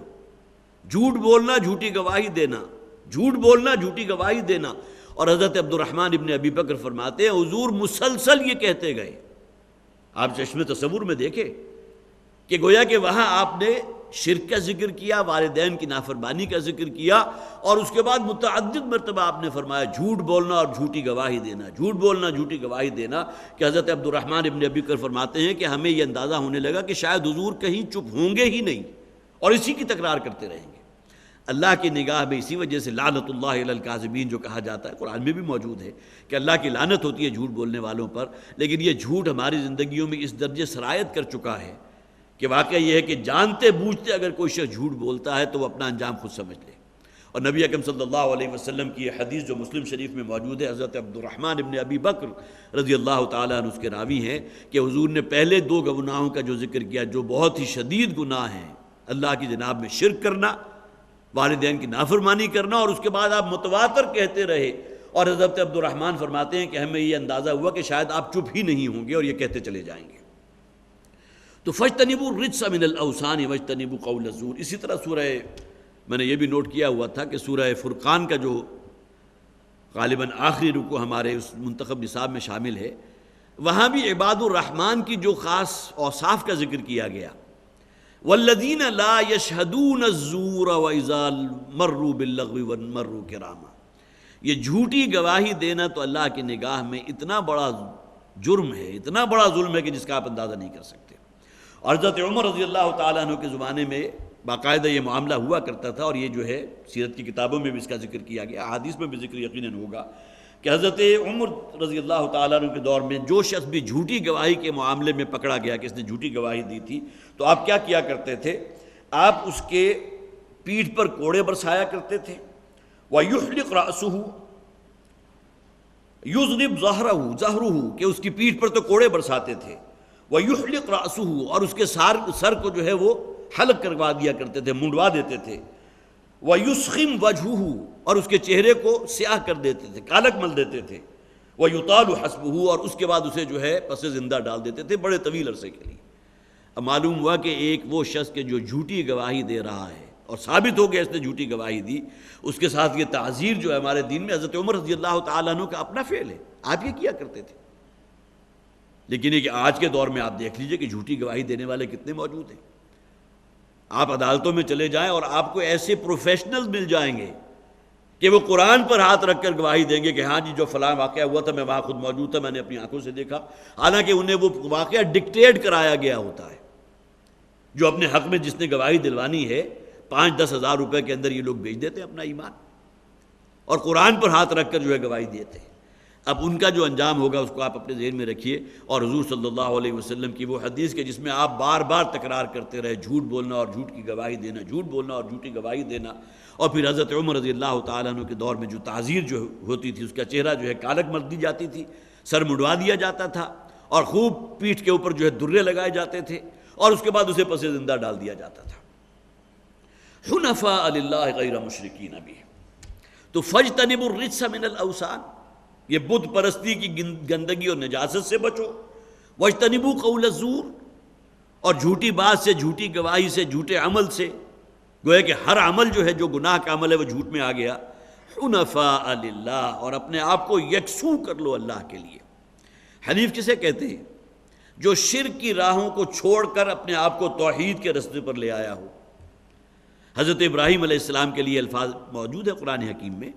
جھوٹ بولنا جھوٹی گواہی دینا، جھوٹ بولنا جھوٹی گواہی دینا۔ اور حضرت عبد الرحمن ابن ابی بکر فرماتے ہیں حضور مسلسل یہ کہتے گئے، آپ چشم تصور میں دیکھیں کہ گویا کہ وہاں آپ نے شرک کا ذکر کیا، والدین کی نافرمانی کا ذکر کیا، اور اس کے بعد متعدد مرتبہ آپ نے فرمایا جھوٹ بولنا اور جھوٹی گواہی دینا، جھوٹ بولنا جھوٹی گواہی دینا، کہ حضرت عبد الرحمن ابن ابی بکر فرماتے ہیں کہ ہمیں یہ اندازہ ہونے لگا کہ شاید حضور کہیں چپ ہوں گے ہی نہیں اور اسی کی تکرار کرتے رہیں گے۔ اللہ کی نگاہ میں اسی وجہ سے لعنت اللہ علی الکاذبین جو کہا جاتا ہے، قرآن میں بھی موجود ہے کہ اللہ کی لعنت ہوتی ہے جھوٹ بولنے والوں پر، لیکن یہ جھوٹ ہماری زندگیوں میں اس درجے سرایت کر چکا ہے کہ واقعہ یہ ہے کہ جانتے بوجھتے اگر کوئی شخص جھوٹ بولتا ہے تو وہ اپنا انجام خود سمجھ لے۔ اور نبی اکرم صلی اللہ علیہ وسلم کی یہ حدیث جو مسلم شریف میں موجود ہے، حضرت عبد الرحمن ابن ابی بکر رضی اللہ تعالیٰ عنہ اس کے راوی ہیں کہ حضور نے پہلے 2 گناہوں کا جو ذکر کیا جو بہت ہی شدید گناہ ہیں، اللہ کی جناب میں شرک کرنا، والدین کی نافرمانی کرنا، اور اس کے بعد آپ متواتر کہتے رہے، اور حضرت عبد الرحمن فرماتے ہیں کہ ہمیں یہ اندازہ ہوا کہ شاید آپ چپ ہی نہیں ہوں گے اور یہ کہتے چلے جائیں گے۔ تو فاجتنبوا الرجس من الاوثان واجتنبوا قول الزور۔ اسی طرح سورہ، میں نے یہ بھی نوٹ کیا ہوا تھا کہ سورہ فرقان کا جو غالباً آخری رکوع ہمارے اس منتخب نصاب میں شامل ہے، وہاں بھی عباد الرحمن کی جو خاص اوصاف کا ذکر کیا گیا، والذین لا یشہدون الزور واذا مروا باللغو مروا کراما، یہ جھوٹی گواہی دینا تو اللہ کی نگاہ میں اتنا بڑا جرم ہے، اتنا بڑا ظلم ہے کہ جس کا آپ اندازہ نہیں کر سکتے۔ اور حضرت عمر رضی اللہ تعالیٰ عنہ کے زمانے میں باقاعدہ یہ معاملہ ہوا کرتا تھا، اور یہ جو ہے سیرت کی کتابوں میں بھی اس کا ذکر کیا گیا، احادیث میں بھی ذکر یقیناً ہوگا کہ حضرت عمر رضی اللہ تعالیٰ عنہ کے دور میں جو شخص بھی جھوٹی گواہی کے معاملے میں پکڑا گیا کہ اس نے جھوٹی گواہی دی تھی، تو آپ کیا کیا کرتے تھے، آپ اس کے پیٹھ پر کوڑے برسایا کرتے تھے، وَيُحْلِقْ رَأْسُهُ يُذْنِبْ ظَهْرُهُ، کہ اس کی پیٹھ پر تو کوڑے برساتے تھے، وَيُحْلِقْ رَأْسُهُ، اور اس کے سر کو جو ہے وہ حلق کروا دیا کرتے تھے، منڈوا دیتے تھے۔ وَيُسْخِمْ وَجْهُهُ، اور اس کے چہرے کو سیاہ کر دیتے تھے، کالک مل دیتے تھے۔ وَيُطَالُ حَسْبُهُ، اور اس کے بعد اسے جو ہے پس زندہ ڈال دیتے تھے بڑے طویل عرصے کے لیے۔ اب معلوم ہوا کہ ایک وہ شخص کے جو جھوٹی گواہی دے رہا ہے اور ثابت ہو گیا اس نے جھوٹی گواہی دی، اس کے ساتھ یہ تعزیر جو ہے ہمارے دین میں حضرت عمر رضی اللہ تعالیٰ عنہ کا اپنا فعل ہے، آپ یہ کیا کرتے تھے۔ لیکن یہ کہ آج کے دور میں آپ دیکھ لیجئے کہ جھوٹی گواہی دینے والے کتنے موجود ہیں۔ آپ عدالتوں میں چلے جائیں اور آپ کو ایسے پروفیشنل مل جائیں گے کہ وہ قرآن پر ہاتھ رکھ کر گواہی دیں گے کہ ہاں جی جو فلاں واقعہ ہوا تھا میں وہاں خود موجود تھا، میں نے اپنی آنکھوں سے دیکھا، حالانکہ انہیں وہ واقعہ ڈکٹیٹ کرایا گیا ہوتا ہے۔ جو اپنے حق میں جس نے گواہی دلوانی ہے 5-10 ہزار روپے کے اندر یہ لوگ بیچ دیتے ہیں اپنا ایمان، اور قرآن پر ہاتھ رکھ کر جو ہے گواہی دیتے ہیں۔ اب ان کا جو انجام ہوگا اس کو آپ اپنے ذہن میں رکھیے۔ اور حضور صلی اللہ علیہ وسلم کی وہ حدیث کے جس میں آپ بار بار تکرار کرتے رہے، جھوٹ بولنا اور جھوٹ کی گواہی دینا، جھوٹ بولنا اور جھوٹی گواہی دینا، اور پھر حضرت عمر رضی اللہ تعالیٰ عنہ کے دور میں جو تعزیر جو ہوتی تھی، اس کا چہرہ جو ہے کالک مل دی جاتی تھی، سر منڈوا دیا جاتا تھا، اور خوب پیٹھ کے اوپر جو ہے درے لگائے جاتے تھے، اور اس کے بعد اسے پس زندہ ڈال دیا جاتا تھا۔ حنفاء للہ غیر مشرکین بہ، تو فاجتنبوا الرجس من الاوثان، یہ بت پرستی کی گندگی اور نجاست سے بچو۔ واجتنبوا قول الزور، اور جھوٹی بات سے، جھوٹی گواہی سے، جھوٹے عمل سے، گویا کہ ہر عمل جو ہے جو گناہ کا عمل ہے وہ جھوٹ میں آ گیا۔ حنفاء للہ، اور اپنے آپ کو یکسو کر لو اللہ کے لیے۔ حنیف کسے کہتے ہیں؟ جو شرک کی راہوں کو چھوڑ کر اپنے آپ کو توحید کے رستے پر لے آیا ہو۔ حضرت ابراہیم علیہ السلام کے لیے الفاظ موجود ہے قرآن حکیم میں،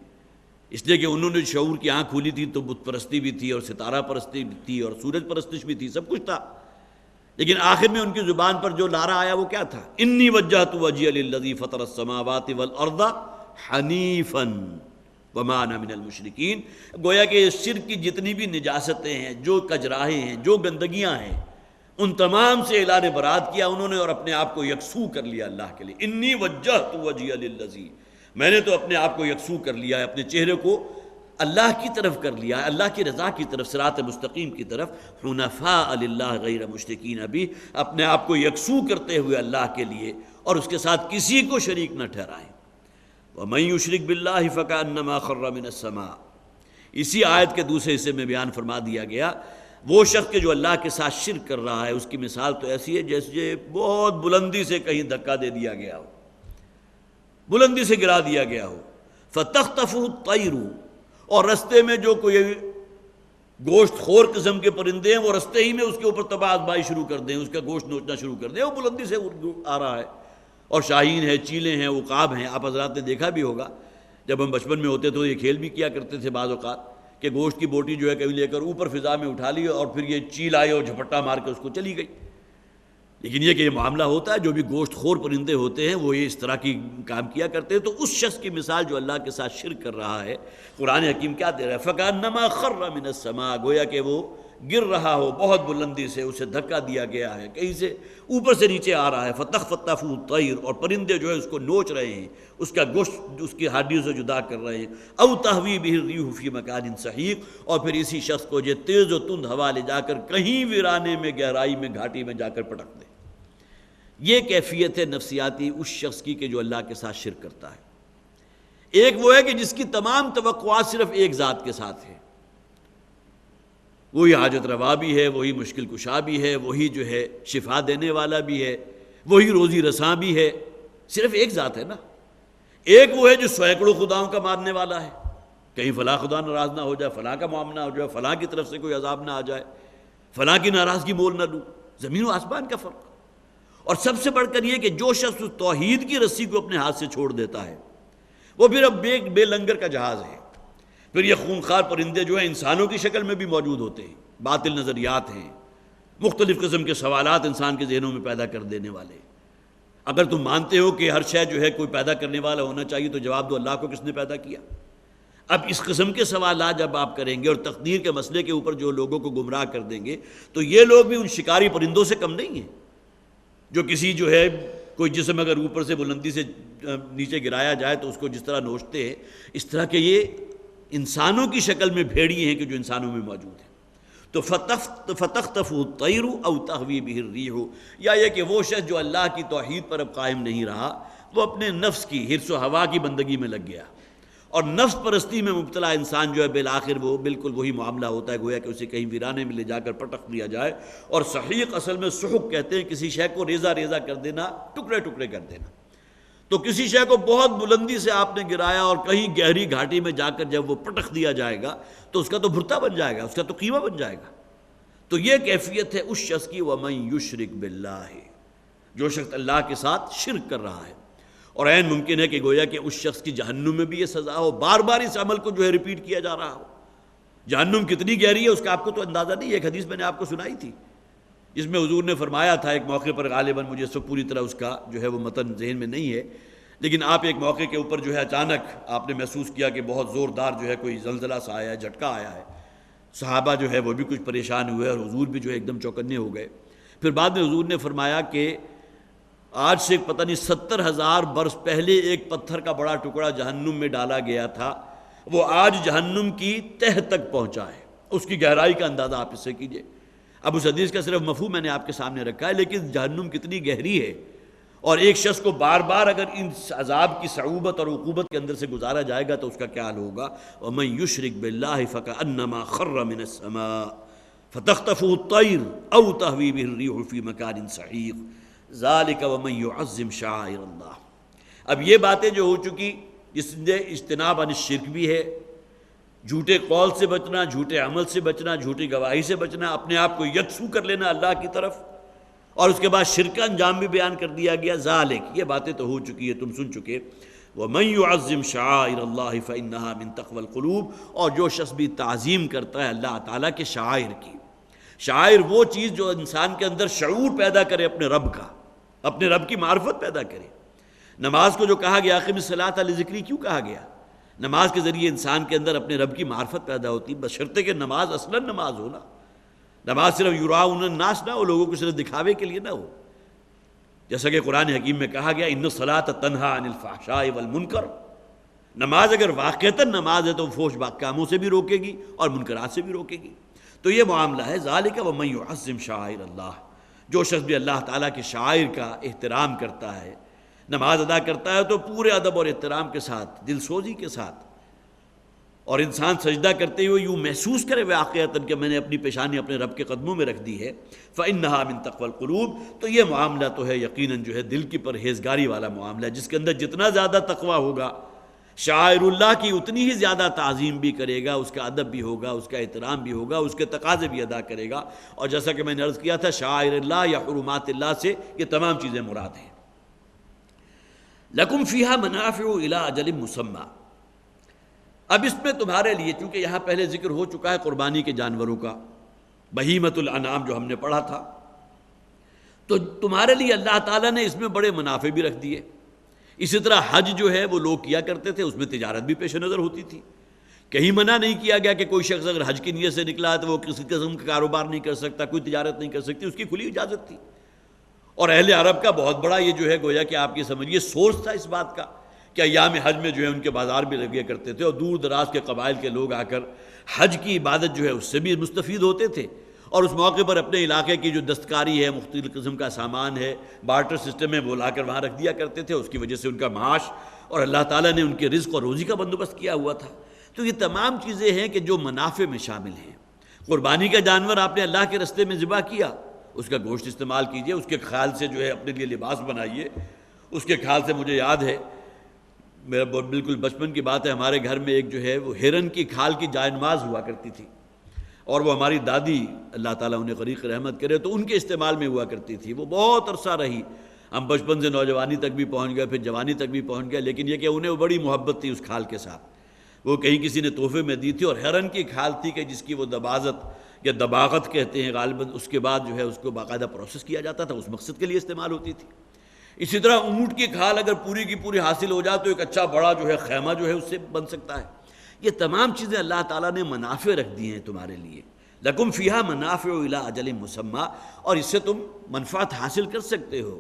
اس لیے کہ انہوں نے شعور کی آنکھ کھولی تھی تو بت پرستی بھی تھی، اور ستارہ پرستی بھی تھی، اور سورج پرستش بھی تھی، سب کچھ تھا، لیکن آخر میں ان کی زبان پر جو لارا آیا وہ کیا تھا؟ انی وجہت وجہی للذی فطر السماوات والارض حنیفا وما انا من المشرکین۔ گویا کہ شرک کی جتنی بھی نجاستیں ہیں، جو کجراہیں ہیں، جو گندگیاں ہیں، ان تمام سے اعلان برات کیا انہوں نے، اور اپنے آپ کو یکسو کر لیا اللہ کے لیے۔ انی وجہت وجہی للذی، میں نے تو اپنے آپ کو یکسو کر لیا ہے، اپنے چہرے کو اللہ کی طرف کر لیا ہے، اللہ کی رضا کی طرف، صراط مستقیم کی طرف۔ حنفاء للہ غیر مشرکین بہ، اپنے آپ کو یکسو کرتے ہوئے اللہ کے لیے، اور اس کے ساتھ کسی کو شریک نہ ٹھہرائیں۔ وَمَن يُشْرِكْ بِاللَّهِ فَكَأَنَّمَا خَرَّ مِنَ السَّمَاءِ، اسی آیت کے دوسرے حصے میں بیان فرما دیا گیا، وہ شخص کہ جو اللہ کے ساتھ شرک کر رہا ہے اس کی مثال تو ایسی ہے جیسے بہت بلندی سے کہیں دھکا دے دیا گیا ہو، بلندی سے گرا دیا گیا ہو۔ فَتَخْطَفُهُ الطَّيْرُ، اور رستے میں جو کوئی گوشت خور قسم کے پرندے ہیں وہ رستے ہی میں اس کے اوپر تباہ آزمائی شروع کر دیں، اس کا گوشت نوچنا شروع کر دیں، وہ بلندی سے آ رہا ہے۔ اور شاہین ہے، چیلیں ہیں، عقاب ہیں۔ آپ حضرات نے دیکھا بھی ہوگا جب ہم بچپن میں ہوتے تو یہ کھیل بھی کیا کرتے تھے بعض اوقات، کہ گوشت کی بوٹی جو ہے کہیں لے کر اوپر فضا میں اٹھا لی اور پھر یہ چیل آئے اور جھپٹا مار کے اس کو چلی گئی۔ لیکن یہ کہ یہ معاملہ ہوتا ہے، جو بھی گوشت خور پرندے ہوتے ہیں وہ یہ اس طرح کی کام کیا کرتے ہیں۔ تو اس شخص کی مثال جو اللہ کے ساتھ شرک کر رہا ہے، قرآن حکیم کیا دے رہا ہے؟ فَكَأَنَّمَا خَرَّ مِنَ السَّمَاءِ، گویا کہ وہ گر رہا ہو بہت بلندی سے، اسے دھکا دیا گیا ہے، کہیں سے اوپر سے نیچے آ رہا ہے۔ فَتَخْطَفُهُ الطَّيْرُ، اور پرندے جو ہے اس کو نوچ رہے ہیں، اس کا گوشت اس کی ہڈیوں سے جدا کر رہے ہیں۔ أَوْ تَهْوِي بِهِ الرِّيحُ فِي مَكَانٍ سَحِيقٍ، اور پھر اسی شخص کو جو تیز و تند ہوا لے جا کر کہیں ویرانے میں، گہرائی میں، گھاٹی میں جا کر پٹک دے۔ یہ کیفیت ہے نفسیاتی اس شخص کی کہ جو اللہ کے ساتھ شرک کرتا ہے۔ ایک وہ ہے کہ جس کی تمام توقعات صرف ایک ذات کے ساتھ ہے، وہی حاجت روا بھی ہے، وہی مشکل کشا بھی ہے، وہی جو ہے شفا دینے والا بھی ہے، وہی روزی رساں بھی ہے، صرف ایک ذات ہے نا۔ ایک وہ ہے جو سینکڑوں خداؤں کا ماننے والا ہے، کہیں فلاں خدا ناراض نہ ہو جائے، فلاں کا معاملہ ہو جائے، فلاں کی طرف سے کوئی عذاب نہ آ جائے، فلاں کی ناراضگی مول نہ لوں، زمین و آسمان کا فرق۔ اور سب سے بڑھ کر یہ کہ جو شخص اس توحید کی رسی کو اپنے ہاتھ سے چھوڑ دیتا ہے وہ پھر اب بے لنگر کا جہاز ہے۔ پھر یہ خونخوار پرندے جو ہیں انسانوں کی شکل میں بھی موجود ہوتے ہیں، باطل نظریات ہیں، مختلف قسم کے سوالات انسان کے ذہنوں میں پیدا کر دینے والے۔ اگر تم مانتے ہو کہ ہر شے جو ہے کوئی پیدا کرنے والا ہونا چاہیے تو جواب دو اللہ کو کس نے پیدا کیا؟ اب اس قسم کے سوالات جب آپ کریں گے اور تقدیر کے مسئلے کے اوپر جو لوگوں کو گمراہ کر دیں گے تو یہ لوگ بھی ان شکاری پرندوں سے کم نہیں ہیں جو کسی جو ہے کوئی جسم اگر اوپر سے بلندی سے نیچے گرایا جائے تو اس کو جس طرح نوچتے ہیں، اس طرح کے یہ انسانوں کی شکل میں بھیڑیے ہیں کہ جو انسانوں میں موجود ہیں۔ تو فتخطف الطیر او تهوی به الريح، یا یہ کہ وہ شخص جو اللہ کی توحید پر اب قائم نہیں رہا، وہ اپنے نفس کی حرص و ہوا کی بندگی میں لگ گیا، اور نفس پرستی میں مبتلا انسان جو ہے بالآخر وہ بالکل وہی معاملہ ہوتا ہے، گویا کہ اسے کہیں ویرانے میں لے جا کر پٹخ دیا جائے۔ اور سحیق اصل میں سحق کہتے ہیں کسی شے کو ریزہ ریزہ کر دینا، ٹکڑے ٹکڑے کر دینا۔ تو کسی شے کو بہت بلندی سے آپ نے گرایا اور کہیں گہری گھاٹی میں جا کر جب وہ پٹخ دیا جائے گا تو اس کا تو بھرتا بن جائے گا، اس کا تو قیمہ بن جائے گا۔ تو یہ کیفیت ہے اس شخص کی، وَمَن يُشْرِكْ بِاللَّهِ، جو شخص اللہ کے ساتھ شرک کر رہا ہے۔ اور عین ممکن ہے کہ گویا کہ اس شخص کی جہنم میں بھی یہ سزا ہو، بار بار اس عمل کو جو ہے ریپیٹ کیا جا رہا ہو۔ جہنم کتنی گہری ہے اس کا آپ کو تو اندازہ نہیں ہے۔ ایک حدیث میں نے آپ کو سنائی تھی جس میں حضور نے فرمایا تھا ایک موقع پر، غالباً مجھے اس کو پوری طرح اس کا جو ہے وہ متن ذہن میں نہیں ہے، لیکن آپ ایک موقع کے اوپر جو ہے اچانک آپ نے محسوس کیا کہ بہت زوردار جو ہے کوئی زلزلہ سا آیا ہے، جھٹکا آیا ہے۔ صحابہ جو ہے وہ بھی کچھ پریشان ہوئے اور حضور بھی جو ہے ایک دم چوکنے ہو گئے۔ پھر بعد میں حضور نے فرمایا کہ آج سے پتہ نہیں 70,000 برس پہلے ایک پتھر کا بڑا ٹکڑا جہنم میں ڈالا گیا تھا، وہ آج جہنم کی تہ تک پہنچا ہے۔ اس کی گہرائی کا اندازہ آپ اس سے کیجئے۔ اب اس حدیث کا صرف مفہوم میں نے آپ کے سامنے رکھا ہے، لیکن جہنم کتنی گہری ہے، اور ایک شخص کو بار بار اگر ان عذاب کی صعوبت اور عقوبت کے اندر سے گزارا جائے گا تو اس کا کیا حال ہوگا۔ وَمَن يُشْرِكْ بِاللَّهِ فَكَأَنَّمَا خَرَّ مِنَ السَّمَاءِ فَتَخْطَفُهُ الطَّيْرُ أَوْ تَهْوِي بِهِ الرِّيحُ فِي مَكَانٍ سَحِيقٍ ذَلِكَ وَمَن يُعَظِّمْ شَعَائِرَ اللَّهِ۔ اب یہ باتیں جو ہو چکی، جس نے اجتناب عن الشرک بھی ہے، جھوٹے قول سے بچنا، جھوٹے عمل سے بچنا، جھوٹی گواہی سے بچنا، اپنے آپ کو یکسو کر لینا اللہ کی طرف، اور اس کے بعد شرک کا انجام بھی بیان کر دیا گیا۔ ذالک، یہ باتیں تو ہو چکی ہے، تم سن چکے۔ وَمَن يُعَظِّمْ شَعَائِرَ اللَّهِ فَإِنَّهَا مِن تَقْوَى الْقُلُوبِ، اور جو شخص بھی تعظیم کرتا ہے اللہ تعالیٰ کے شعائر کی۔ شعائر وہ چیز جو انسان کے اندر شعور پیدا کرے اپنے رب کا، اپنے رب کی معرفت پیدا کرے۔ نماز کو جو کہا گیا اقم الصلاۃ لذکری، کیوں کہا گیا؟ نماز کے ذریعے انسان کے اندر اپنے رب کی معرفت پیدا ہوتی، بشرطے کہ نماز اصلاً نماز ہو نا، نماز صرف یراؤن الناس نہ ہو، لوگوں کو صرف دکھاوے کے لیے نہ ہو۔ جیسا کہ قرآن حکیم میں کہا گیا ان الصلاۃ تنہی عن الفحشاء والمنکر، نماز اگر واقعتاً نماز ہے تو فحش کاموں سے بھی روکے گی اور منکرات سے بھی روکے گی۔ تو یہ معاملہ ہے۔ ذالک ومن یعظم شعائر اللہ، جو شخص بھی اللہ تعالیٰ کے شعائر کا احترام کرتا ہے، نماز ادا کرتا ہے تو پورے ادب اور احترام کے ساتھ، دل سوزی کے ساتھ، اور انسان سجدہ کرتے ہوئے یوں محسوس کرے واقعتاً کہ میں نے اپنی پیشانی اپنے رب کے قدموں میں رکھ دی ہے، فَإِنَّهَا مِن تَقْوَى الْقُلُوبِ، تو یہ معاملہ تو ہے یقیناً جو ہے دل کی پرہیزگاری والا معاملہ ہے، جس کے اندر جتنا زیادہ تقویٰ ہوگا، شعائر اللہ کی اتنی ہی زیادہ تعظیم بھی کرے گا، اس کا ادب بھی ہوگا، اس کا احترام بھی ہوگا، اس کے تقاضے بھی ادا کرے گا۔ اور جیسا کہ میں نے عرض کیا تھا، شعائر اللہ یا حرمات اللہ سے یہ تمام چیزیں مراد ہیں۔ لَكُمْ فِيهَا مَنَافِعُ إِلَىٰ أَجَلٍ مُّسَمًّى، اب اس میں تمہارے لیے، چونکہ یہاں پہلے ذکر ہو چکا ہے قربانی کے جانوروں کا، بہیمۃ الانعام جو ہم نے پڑھا تھا، تو تمہارے لیے اللہ تعالیٰ نے اس میں بڑے منافع بھی رکھ دیے۔ اسی طرح حج جو ہے وہ لوگ کیا کرتے تھے، اس میں تجارت بھی پیش نظر ہوتی تھی، کہیں منع نہیں کیا گیا کہ کوئی شخص اگر حج کی نیت سے نکلا ہے تو وہ کسی قسم کا کاروبار نہیں کر سکتا، کوئی تجارت نہیں کر سکتی، اس کی کھلی اجازت تھی۔ اور اہل عرب کا بہت بڑا یہ جو ہے گویا کہ آپ یہ سمجھیے سورس تھا اس بات کا کہ ایام حج میں جو ہے ان کے بازار بھی لگے کرتے تھے، اور دور دراز کے قبائل کے لوگ آ کر حج کی عبادت جو ہے اس سے بھی مستفید ہوتے تھے، اور اس موقع پر اپنے علاقے کی جو دستکاری ہے، مختلف قسم کا سامان ہے، بارٹر سسٹم میں وہ لا کر وہاں رکھ دیا کرتے تھے، اس کی وجہ سے ان کا معاش اور اللہ تعالیٰ نے ان کے رزق اور روزی کا بندوبست کیا ہوا تھا۔ تو یہ تمام چیزیں ہیں کہ جو منافع میں شامل ہیں۔ قربانی کا جانور آپ نے اللہ کے رستے میں ذبح کیا، اس کا گوشت استعمال کیجئے، اس کے کھال سے جو ہے اپنے لیے لباس بنائیے۔ اس کے کھال سے مجھے یاد ہے، میرا بالکل بچپن کی بات ہے، ہمارے گھر میں ایک جو ہے وہ ہرن کی کھال کی جائے نماز ہوا کرتی تھی، اور وہ ہماری دادی اللہ تعالیٰ انہیں غریق رحمت کرے تو ان کے استعمال میں ہوا کرتی تھی۔ وہ بہت عرصہ رہی، ہم بچپن سے نوجوانی تک بھی پہنچ گئے، پھر جوانی تک بھی پہنچ گئے، لیکن یہ کہ انہیں بڑی محبت تھی اس کھال کے ساتھ، وہ کہیں کسی نے تحفے میں دی تھی، اور ہرن کی کھال تھی کہ جس کی وہ دبازت یا دباغت کہتے ہیں غالباً، اس کے بعد جو ہے اس کو باقاعدہ پروسیس کیا جاتا تھا، اس مقصد کے لیے استعمال ہوتی تھی۔ اسی طرح اونٹ کی کھال اگر پوری کی پوری حاصل ہو جائے تو ایک اچھا بڑا جو ہے خیمہ جو ہے اس سے بن سکتا ہے۔ یہ تمام چیزیں اللہ تعالیٰ نے منافع رکھ دی ہیں تمہارے لیے۔ لَكُمْ فِيهَا مَنَافِعُ إِلَىٰ أَجَلٍ مُّسَمًّى، اور اس سے تم منفعت حاصل کر سکتے ہو،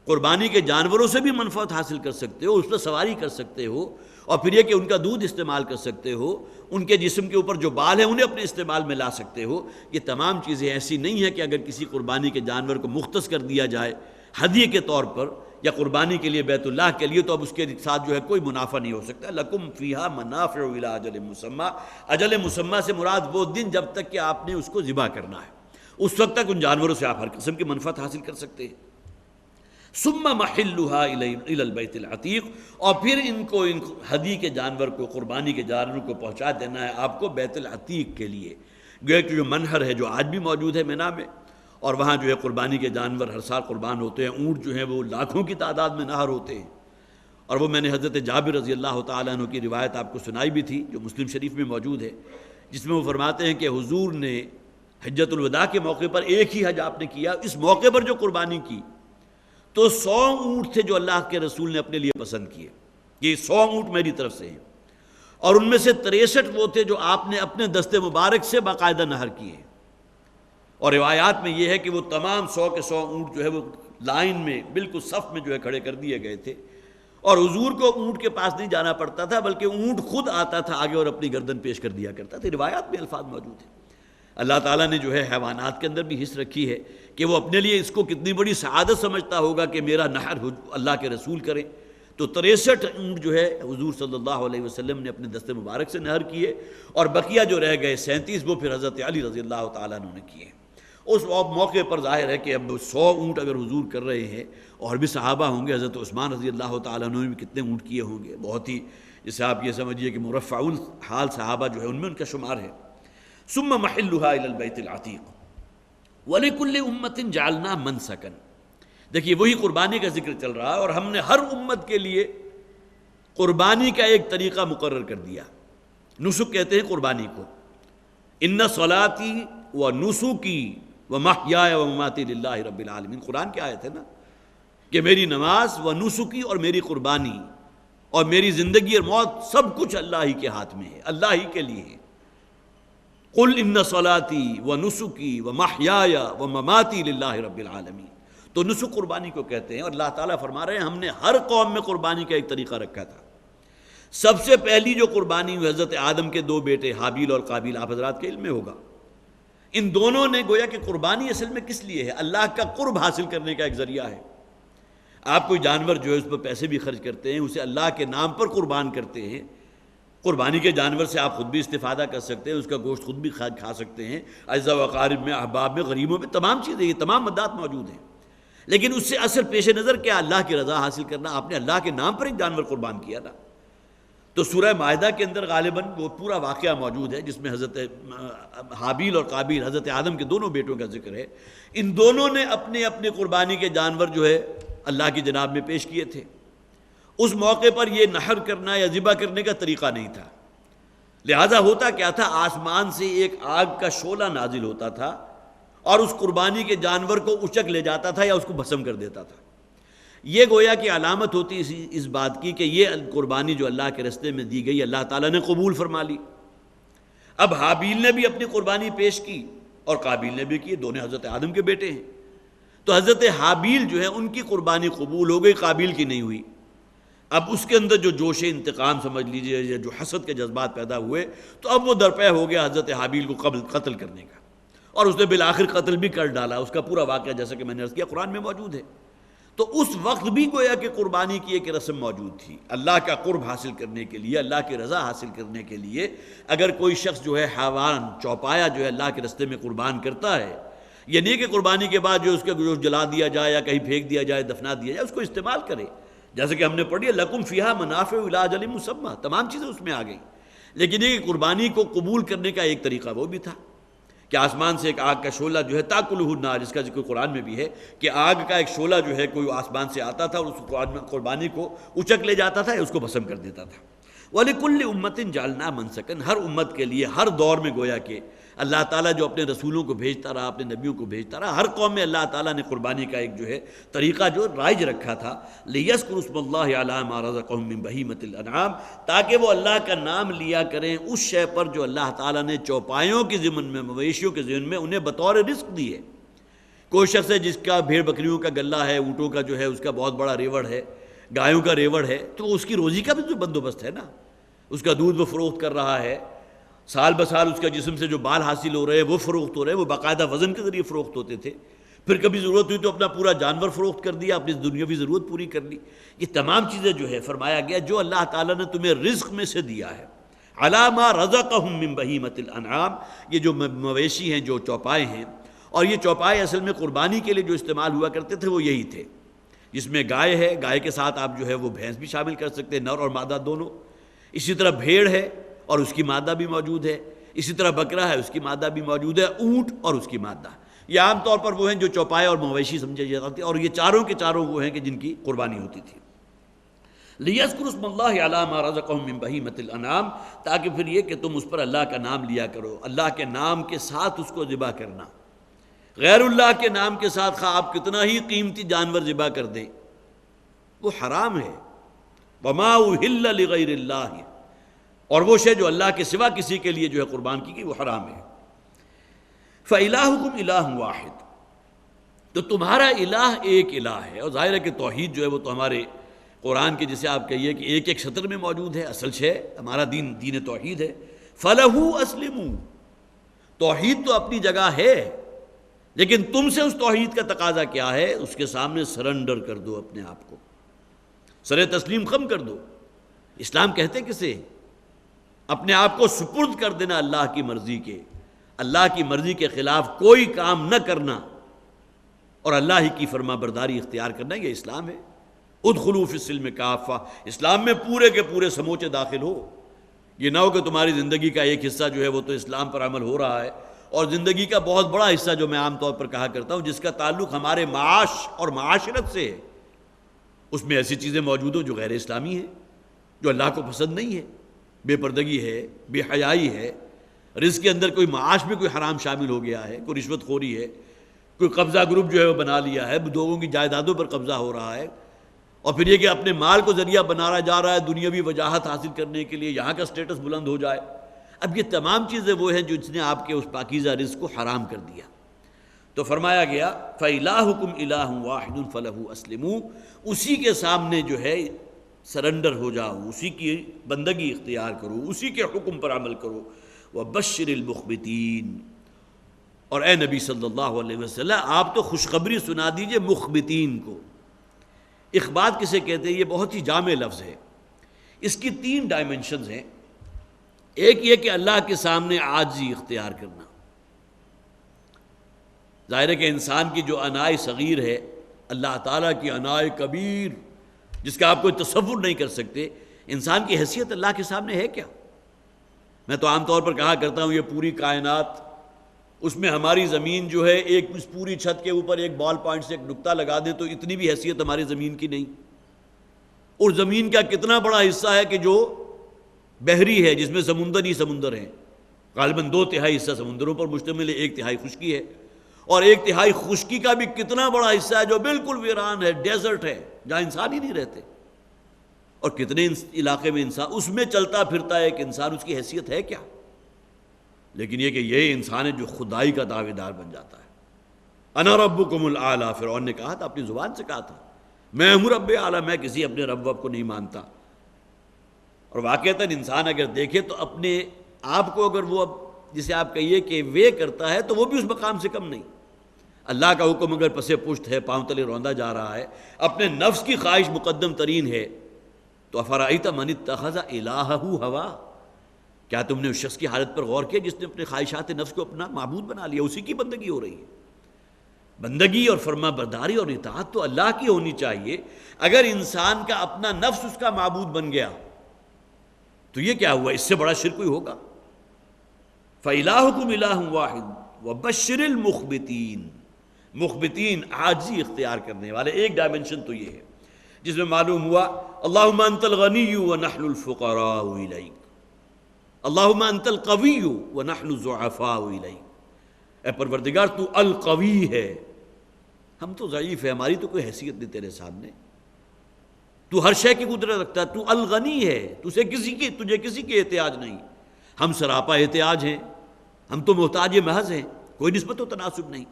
قربانی کے جانوروں سے بھی منفعت حاصل کر سکتے ہو، اس پر سواری کر سکتے ہو، اور پھر یہ کہ ان کا دودھ استعمال کر سکتے ہو، ان کے جسم کے اوپر جو بال ہیں انہیں اپنے استعمال میں لا سکتے ہو. یہ تمام چیزیں ایسی نہیں ہیں کہ اگر کسی قربانی کے جانور کو مختص کر دیا جائے ہدیے کے طور پر یا قربانی کے لیے بیت اللہ کے لیے، تو اب اس کے ساتھ جو ہے کوئی منافع نہیں ہو سکتا. لکم فیہا منافع الی اجل مسمی، اجل مسمی سے مراد وہ دن جب تک کہ آپ نے اس کو ذبح کرنا ہے، اس وقت تک ان جانوروں سے آپ ہر قسم کی منفعت حاصل کر سکتے ہیں. ثم محلھا الی البیت العتیق، اور پھر ان ہدی کے جانور کو، قربانی کے جانور کو پہنچا دینا ہے آپ کو بیت العتیق کے لیے. گویا کہ جو منحر ہے جو آج بھی موجود ہے مینا میں، اور وہاں جو ہے قربانی کے جانور ہر سال قربان ہوتے ہیں. اونٹ جو ہیں وہ لاکھوں کی تعداد میں نہر ہوتے ہیں. اور وہ میں نے حضرت جابر رضی اللہ تعالیٰ عنہ کی روایت آپ کو سنائی بھی تھی جو مسلم شریف میں موجود ہے، جس میں وہ فرماتے ہیں کہ حضور نے حجۃ الوداع کے موقع پر ایک ہی حج آپ نے کیا، اس موقع پر جو قربانی کی تو 100 اونٹ تھے جو اللہ کے رسول نے اپنے لیے پسند کیے، یہ 100 اونٹ میری طرف سے ہیں، اور ان میں سے 63 وہ تھے جو آپ نے اپنے دست مبارک سے باقاعدہ نہر کیے. اور روایات میں یہ ہے کہ وہ تمام 100 کے 100 اونٹ جو ہے وہ لائن میں بالکل صف میں جو ہے کھڑے کر دیے گئے تھے، اور حضور کو اونٹ کے پاس نہیں جانا پڑتا تھا بلکہ اونٹ خود آتا تھا آگے اور اپنی گردن پیش کر دیا کرتا تھا. روایات میں الفاظ موجود ہیں. اللہ تعالیٰ نے جو ہے حیوانات کے اندر بھی حص رکھی ہے کہ وہ اپنے لیے اس کو کتنی بڑی سعادت سمجھتا ہوگا کہ میرا نہر اللہ کے رسول کریں. تو 63 اونٹ جو ہے حضور صلی اللہ علیہ وسلم نے اپنے دست مبارک سے نہر کیے، اور بقیہ جو رہ گئے 37 وہ پھر حضرت علی رضی اللہ تعالیٰ عنہ نے کیے. اس موقع پر ظاہر ہے کہ اب 100 اونٹ اگر حضور کر رہے ہیں، اور بھی صحابہ ہوں گے، حضرت عثمان رضی اللہ تعالیٰ عنہ نے بھی کتنے اونٹ کیے ہوں گے، بہت ہی، جسے آپ یہ سمجھیے کہ مرفع الحال صحابہ جو ہے ان میں ان کا شمار ہے. ثم محلھا الی البیت العتیق ولکل امۃ جعلنا منسکا. دیکھیے وہی قربانی کا ذکر چل رہا ہے، اور ہم نے ہر امت کے لیے قربانی کا ایک طریقہ مقرر کر دیا. نسک کہتے ہیں قربانی کو. ان صلاتی و نسکی و محیای و مماتی للہ رب العالمین، قرآن کی آیت ہے نا، کہ میری نماز و نسکی اور میری قربانی اور میری زندگی اور موت سب کچھ اللہ ہی کے ہاتھ میں ہے، اللہ ہی کے لیے ہے. قل ان صلاتی و نسکی و محیای و مماتی للہ رب العالمین. تو نسک قربانی کو کہتے ہیں، اور اللہ تعالیٰ فرما رہے ہیں ہم نے ہر قوم میں قربانی کا ایک طریقہ رکھا تھا. سب سے پہلی جو قربانی ہوئی حضرت آدم کے 2 بیٹے حابیل اور قابیل، آپ حضرات کے علم میں ہوگا. ان دونوں نے گویا کہ قربانی اصل میں کس لیے ہے؟ اللہ کا قرب حاصل کرنے کا ایک ذریعہ ہے. آپ کوئی جانور جو ہے اس پر پیسے بھی خرچ کرتے ہیں، اسے اللہ کے نام پر قربان کرتے ہیں. قربانی کے جانور سے آپ خود بھی استفادہ کر سکتے ہیں، اس کا گوشت خود بھی کھا سکتے ہیں، اعزا و اقارب میں، احباب میں، غریبوں میں، تمام چیزیں، یہ تمام مدات موجود ہیں. لیکن اس سے اصل پیش نظر کیا؟ اللہ کی رضا حاصل کرنا. آپ نے اللہ کے نام پر ایک جانور قربان کیا نا. تو سورہ مائدہ کے اندر غالباً وہ پورا واقعہ موجود ہے جس میں حضرت حابیل اور قابیل، حضرت آدم کے دونوں بیٹوں کا ذکر ہے. ان دونوں نے اپنے اپنے قربانی کے جانور جو ہے اللہ کی جناب میں پیش کیے تھے. اس موقع پر یہ نحر کرنا یا ذبح کرنے کا طریقہ نہیں تھا. لہذا ہوتا کیا تھا، آسمان سے ایک آگ کا شعلہ نازل ہوتا تھا اور اس قربانی کے جانور کو اچک لے جاتا تھا یا اس کو بھسم کر دیتا تھا. یہ گویا کہ علامت ہوتی اس بات کی کہ یہ قربانی جو اللہ کے راستے میں دی گئی اللہ تعالیٰ نے قبول فرما لی. اب حابیل نے بھی اپنی قربانی پیش کی اور قابیل نے بھی کی، دونوں حضرت آدم کے بیٹے ہیں. تو حضرت حابیل جو ہے ان کی قربانی قبول ہو گئی، قابیل کی نہیں ہوئی. اب اس کے اندر جو جوش انتقام سمجھ لیجئے یا جو حسد کے جذبات پیدا ہوئے، تو اب وہ درپے ہو گیا حضرت حابیل کو قتل کرنے کا، اور اس نے بالآخر قتل بھی کر ڈالا. اس کا پورا واقعہ جیسا کہ میں نے عرض کیا قرآن میں موجود ہے. تو اس وقت بھی گویا کہ قربانی کی ایک رسم موجود تھی. اللہ کا قرب حاصل کرنے کے لیے، اللہ کی رضا حاصل کرنے کے لیے اگر کوئی شخص جو ہے حیوان چوپایا جو ہے اللہ کے راستے میں قربان کرتا ہے، یہ نہیں کہ قربانی کے بعد جو اس کے گوشت جلا دیا جائے یا کہیں پھینک دیا جائے، دفنا دیا جائے، اس کو استعمال کرے. جیسے کہ ہم نے پڑھی ہے لکم فیہا منافع الی اجل مسمی، تمام چیزیں اس میں آ گئیں. لیکن یہ قربانی کو قبول کرنے کا ایک طریقہ وہ بھی تھا کہ آسمان سے ایک آگ کا شعلہ جو ہے تاکلہ النار، جس کا ذکر قرآن میں بھی ہے کہ آگ کا ایک شعلہ جو ہے کوئی آسمان سے آتا تھا اور اس قربانی کو اچک لے جاتا تھا یا اس کو بھسم کر دیتا تھا. وَلِكُلِّ أُمَّةٍ جَعَلْنَا مَنْسَكًا، ہر امت کے لیے ہر دور میں گویا کہ اللہ تعالیٰ جو اپنے رسولوں کو بھیجتا رہا، اپنے نبیوں کو بھیجتا رہا، ہر قوم میں اللہ تعالیٰ نے قربانی کا ایک جو ہے طریقہ جو رائج رکھا تھا. لِيَذْكُرُوا اسْمَ اللَّهِ عَلَىٰ مَا رَزَقَهُم مِّن بَهِيمَةِ الْأَنْعَامِ، تاکہ وہ اللہ کا نام لیا کریں اس شے پر جو اللہ تعالیٰ نے چوپایوں کے ضمن میں، مویشیوں کے ضمن میں انہیں بطور رزق دی ہے. کوئی شخص ہے جس کا بھیڑ بکریوں کا گلہ ہے، اونٹوں کا جو ہے اس کا بہت بڑا ریوڑ ہے، گایوں کا ریوڑ ہے تو اس کی روزی کا بھی تو بندوبست ہے نا، اس کا دودھ وہ فروخت کر رہا ہے، سال بسال اس کا جسم سے جو بال حاصل ہو رہے ہیں وہ فروخت ہو رہے ہیں، وہ باقاعدہ وزن کے ذریعے فروخت ہوتے تھے، پھر کبھی ضرورت ہوئی تو اپنا پورا جانور فروخت کر دیا، اپنی دنیاوی ضرورت پوری کر لی۔ یہ تمام چیزیں جو ہے فرمایا گیا جو اللہ تعالیٰ نے تمہیں رزق میں سے دیا ہے، علی ما رزقہم من بہیمۃ الانعام، یہ جو مویشی ہیں، جو چوپائے ہیں، اور یہ چوپائے اصل میں قربانی کے لیے جو استعمال ہوا کرتے تھے وہ یہی تھے، جس میں گائے ہے، گائے کے ساتھ آپ جو ہے وہ بھینس بھی شامل کر سکتے ہیں، نر اور مادہ دونوں، اسی طرح بھیڑ ہے اور اس کی مادہ بھی موجود ہے، اسی طرح بکرا ہے اس کی مادہ بھی موجود ہے، اونٹ اور اس کی مادہ۔ یہ عام طور پر وہ ہیں جو چوپائے اور مویشی سمجھے جاتے ہیں، اور یہ چاروں کے چاروں وہ ہیں کہ جن کی قربانی ہوتی تھی۔ لِيَذْكُرُوا اسْمَ اللَّهِ عَلَىٰ مَا رَزَقَهُم مِّن بَهِيمَةِ الْأَنْعَامِ، تاکہ پھر یہ کہ تم اس پر اللہ کا نام لیا کرو، اللہ کے نام کے ساتھ اس کو ذبح کرنا۔ غیر اللہ کے نام کے ساتھ خواہ آپ کتنا ہی قیمتی جانور ذبح کر دیں وہ حرام ہے۔ وَمَا أُحِلَّ لِغَيْرِ اللَّهِ، اور وہ شے جو اللہ کے سوا کسی کے لیے جو ہے قربان کی گئی وہ حرام ہے۔ فَإِلَٰهُكُمْ إِلَٰهٌ وَاحِدٌ، تو تمہارا الہ ایک الہ ہے، اور ظاہر ہے کہ توحید جو ہے وہ تو ہمارے قرآن کے جسے آپ کہیے کہ ایک ایک سطر میں موجود ہے، اصل شے ہمارا دین دین توحید ہے۔ فَلَهُ أَسْلِمُوا، توحید تو اپنی جگہ ہے، لیکن تم سے اس توحید کا تقاضا کیا ہے؟ اس کے سامنے سرنڈر کر دو، اپنے آپ کو سر تسلیم خم کر دو۔ اسلام کہتے کسے؟ اپنے آپ کو سپرد کر دینا اللہ کی مرضی کے، اللہ کی مرضی کے خلاف کوئی کام نہ کرنا، اور اللہ ہی کی فرما برداری اختیار کرنا، یہ اسلام ہے۔ ادخلوا فی السلم کافہ، اسلام میں پورے کے پورے سموچے داخل ہو۔ یہ نہ ہو کہ تمہاری زندگی کا ایک حصہ جو ہے وہ تو اسلام پر عمل ہو رہا ہے، اور زندگی کا بہت بڑا حصہ جو میں عام طور پر کہا کرتا ہوں جس کا تعلق ہمارے معاش اور معاشرت سے ہے، اس میں ایسی چیزیں موجود ہوں جو غیر اسلامی ہیں، جو اللہ کو پسند نہیں ہے، بے پردگی ہے، بے حیائی ہے، رزق کے اندر کوئی معاش میں کوئی حرام شامل ہو گیا ہے، کوئی رشوت خوری ہے، کوئی قبضہ گروپ جو ہے وہ بنا لیا ہے، لوگوں کی جائیدادوں پر قبضہ ہو رہا ہے، اور پھر یہ کہ اپنے مال کو ذریعہ بنایا جا رہا ہے دنیاوی وجاہت حاصل کرنے کے لیے، یہاں کا سٹیٹس بلند ہو جائے۔ اب یہ تمام چیزیں وہ ہیں جو اس نے آپ کے اس پاکیزہ رزق کو حرام کر دیا۔ تو فرمایا گیا فَإِلَٰهُكُمْ إِلَٰهٌ وَاحِدٌ فَلَهُ أَسْلِمُوا، اسی کے سامنے جو ہے سرنڈر ہو جاؤ، اسی کی بندگی اختیار کرو، اسی کے حکم پر عمل کرو۔ وَبَشِّرِ الْمُخْبِتِينَ، اور اے نبی صلی اللہ علیہ وسلم آپ تو خوشخبری سنا دیجئے مخبتین کو۔ اخبات کسے کہتے ہیں؟ یہ بہت ہی جامع لفظ ہے، اس کی 3 ڈائمنشنز ہیں۔ ایک یہ کہ اللہ کے سامنے عاجزی اختیار کرنا، ظاہر ہے کہ انسان کی جو انائے صغیر ہے، اللہ تعالیٰ کی انائے کبیر جس کا آپ کوئی تصور نہیں کر سکتے، انسان کی حیثیت اللہ کے سامنے ہے کیا؟ میں تو عام طور پر کہا کرتا ہوں یہ پوری کائنات، اس میں ہماری زمین جو ہے ایک اس پوری چھت کے اوپر ایک بال پوائنٹ سے ایک نقطہ لگا دیں تو اتنی بھی حیثیت ہماری زمین کی نہیں، اور زمین کا کتنا بڑا حصہ ہے کہ جو بحری ہے، جس میں سمندر ہی سمندر ہیں، غالباً 2/3 حصہ سمندروں پر مشتمل ہے، 1/3 خشکی ہے، اور 1/3 خشکی کا بھی کتنا بڑا حصہ ہے جو بالکل ویران ہے، ڈیزرٹ ہے، جہاں انسان ہی نہیں رہتے، اور کتنے علاقے میں انسان اس میں چلتا پھرتا ہے ایک انسان، اس کی حیثیت ہے کیا؟ لیکن یہ کہ یہ انسان ہے جو خدائی کا دعوے دار بن جاتا ہے۔ انا ربکم الاعلی، فرعون نے کہا تھا، اپنی زبان سے کہا تھا میں ہوں رب اعلیٰ، میں کسی اپنے رب وب کو نہیں مانتا۔ اور واقعتاً انسان اگر دیکھے تو اپنے آپ کو اگر وہ جسے آپ کہیے کہ وہ کرتا ہے تو وہ بھی اس مقام سے کم نہیں۔ اللہ کا حکم اگر پسے پشت ہے، پاؤں تلے روندا جا رہا ہے، اپنے نفس کی خواہش مقدم ترین ہے، تو افرأیت من اتخذ الہہ ہوا، کیا تم نے اس شخص کی حالت پر غور کیا جس نے اپنے خواہشات نفس کو اپنا معبود بنا لیا؟ اسی کی بندگی ہو رہی ہے۔ بندگی اور فرما برداری اور اطاعت تو اللہ کی ہونی چاہیے۔ اگر انسان کا اپنا نفس اس کا معبود بن گیا تو یہ کیا ہوا؟ اس سے بڑا شرک کوئی ہوگا؟ فَإِلَٰهُكُمْ إِلَٰهٌ وَاحِدٌ وَبَشِّرِ الْمُخْبِتِينَ، مخبتین عاجزی اختیار کرنے والے۔ ایک ڈائمنشن تو یہ ہے جس میں معلوم ہوا اللہم انت الغنی ونحن الفقراء الیک، اللہم انت القوی ونحن الضعفاء الیک، اے پروردگار تو القوی ہے، ہم تو ضعیف ہیں، ہماری تو کوئی حیثیت نہیں تیرے سامنے، تو ہر شے کی قدرت رکھتا ہے، تو الغنی ہے، تجھے کسی کی احتیاج نہیں، ہم سراپا احتیاج ہیں، ہم تو محتاج محض ہیں، کوئی نسبت و تناسب نہیں۔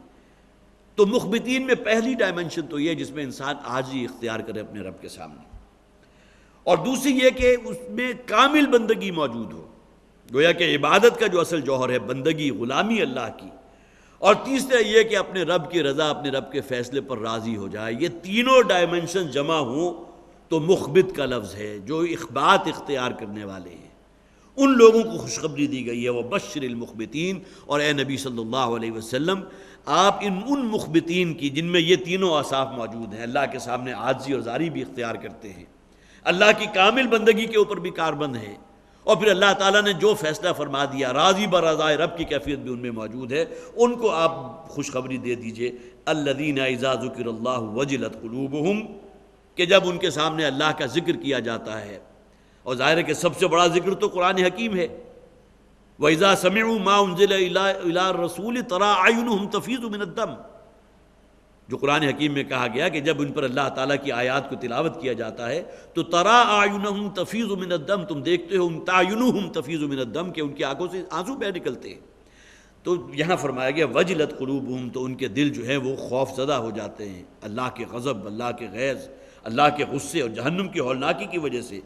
تو مخبتین میں پہلی ڈائمنشن تو یہ جس میں انسان عاجزی اختیار کرے اپنے رب کے سامنے۔ اور دوسری یہ کہ اس میں کامل بندگی موجود ہو، گویا کہ عبادت کا جو اصل جوہر ہے بندگی، غلامی اللہ کی، اور تیسرا یہ کہ اپنے رب کی رضا، اپنے رب کے فیصلے پر راضی ہو جائے۔ یہ تینوں ڈائمنشن جمع ہوں تو مخبت کا لفظ ہے، جو اخبات اختیار کرنے والے ہیں، ان لوگوں کو خوشخبری دی گئی ہے، وہ بشر المخبتین۔ اور اے نبی صلی اللہ علیہ وسلم، آپ ان مخبتین کی جن میں یہ تینوں اوصاف موجود ہیں، اللہ کے سامنے عاجزی اور زاری بھی اختیار کرتے ہیں، اللہ کی کامل بندگی کے اوپر بھی کاربند ہیں، اور پھر اللہ تعالیٰ نے جو فیصلہ فرما دیا راضی برضائے رب کی کیفیت بھی ان میں موجود ہے، ان کو آپ خوشخبری دے دیجئے۔ الذین اذا ذکر اللہ وجلت قلوبہم، کہ جب ان کے سامنے اللہ کا ذکر کیا جاتا ہے، اور ظاہر ہے کہ سب سے بڑا ذکر تو قرآن حکیم ہے، وَإِذَا سَمِعُوا مَا أُنزِلَ إِلَىٰ الرَّسُولِ تَرَىٰ أَعْيُنُهُمْ تَفِيضُ مِنَ الدَّمْعِ، جو قرآن حکیم میں کہا گیا کہ جب ان پر اللہ تعالیٰ کی آیات کو تلاوت کیا جاتا ہے تو تَرَىٰ أَعْيُنَهُمْ تَفِيضُ مِنَ الدَّمْعِ، تم دیکھتے ہو تَعْيُنُهُمْ تَفِيضُ مِنَ الدَّمْعِ کہ ان کی آنکھوں سے آنسو بہہ نکلتے ہیں۔ تو یہاں فرمایا گیا وجلت قلوبہم، تو ان کے دل جو ہیں وہ خوف زدہ ہو جاتے ہیں اللہ کے غضب، اللہ کے غیظ، اللہ کے غصے اور جہنم کی ہولناکی کی وجہ سے۔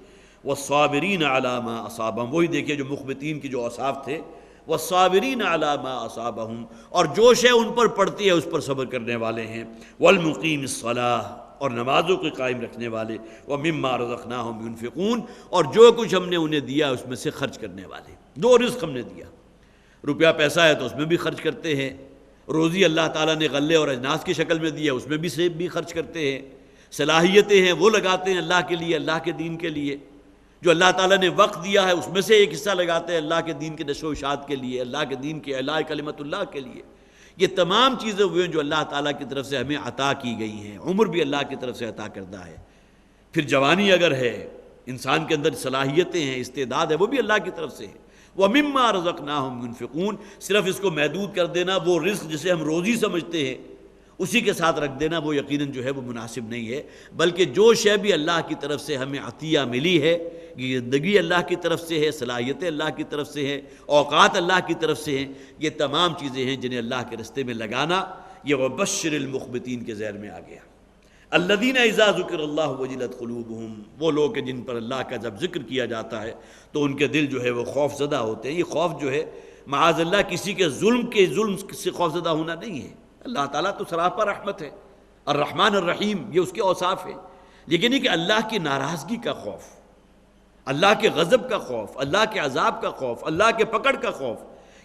والصابرین علی ما اصابہم، وہی دیکھیے جو مخبتین کی جو اوصاف تھے، والصابرین علی ما اصابہم، اور جو شے ان پر پڑتی ہے اس پر صبر کرنے والے ہیں، والمقیم الصلاۃ، اور نمازوں کو قائم رکھنے والے، ومما رزقناہم ينفقون، اور جو کچھ ہم نے انہیں دیا اس میں سے خرچ کرنے والے۔ جو رزق ہم نے دیا، روپیہ پیسہ ہے تو اس میں بھی خرچ کرتے ہیں، روزی اللہ تعالیٰ نے غلے اور اجناس کی شکل میں دی ہے اس میں بھی خرچ کرتے ہیں، صلاحیتیں ہیں وہ لگاتے ہیں اللہ کے لیے، اللہ کے دین کے لیے، جو اللہ تعالیٰ نے وقت دیا ہے اس میں سے ایک حصہ لگاتے ہیں اللہ کے دین کے نشر و اشاعت کے لیے، اللہ کے دین کے اعلاء کلمت اللہ کے لیے۔ یہ تمام چیزیں ہوئے جو اللہ تعالیٰ کی طرف سے ہمیں عطا کی گئی ہیں، عمر بھی اللہ کی طرف سے عطا کردہ ہے، پھر جوانی اگر ہے، انسان کے اندر صلاحیتیں ہیں، استعداد ہے، وہ بھی اللہ کی طرف سے ہے۔ وَمِمَّا رَزَقْنَاهُمْ يُنْفِقُونَ، صرف اس کو محدود کر دینا، وہ رزق جسے ہم روزی سمجھتے ہیں اسی کے ساتھ رکھ دینا، وہ یقیناً جو ہے وہ مناسب نہیں ہے، بلکہ جو شے بھی اللہ کی طرف سے ہمیں عطیہ ملی ہے، یہ زندگی اللہ کی طرف سے ہے، صلاحیتیں اللہ کی طرف سے ہیں، اوقات اللہ کی طرف سے ہیں، یہ تمام چیزیں ہیں جنہیں اللہ کے رستے میں لگانا، یہ وبشر المخبتین کے ذیل میں آ گیا۔ الذین اذا ذکر اللہ وجلت قلوبہم، وہ لوگ کہ جن پر اللہ کا جب ذکر کیا جاتا ہے تو ان کے دل جو ہے وہ خوف زدہ ہوتے ہیں۔ یہ خوف جو ہے معاذ اللہ کسی کے ظلم سے خوف زدہ ہونا نہیں ہے، اللہ تعالیٰ تو سراپا رحمت ہے، الرحمن الرحیم، یہ اس کے اوصاف ہیں، لیکن یہ کہ اللہ کی ناراضگی کا خوف، اللہ کے غضب کا خوف، اللہ کے عذاب کا خوف، اللہ کے پکڑ کا خوف،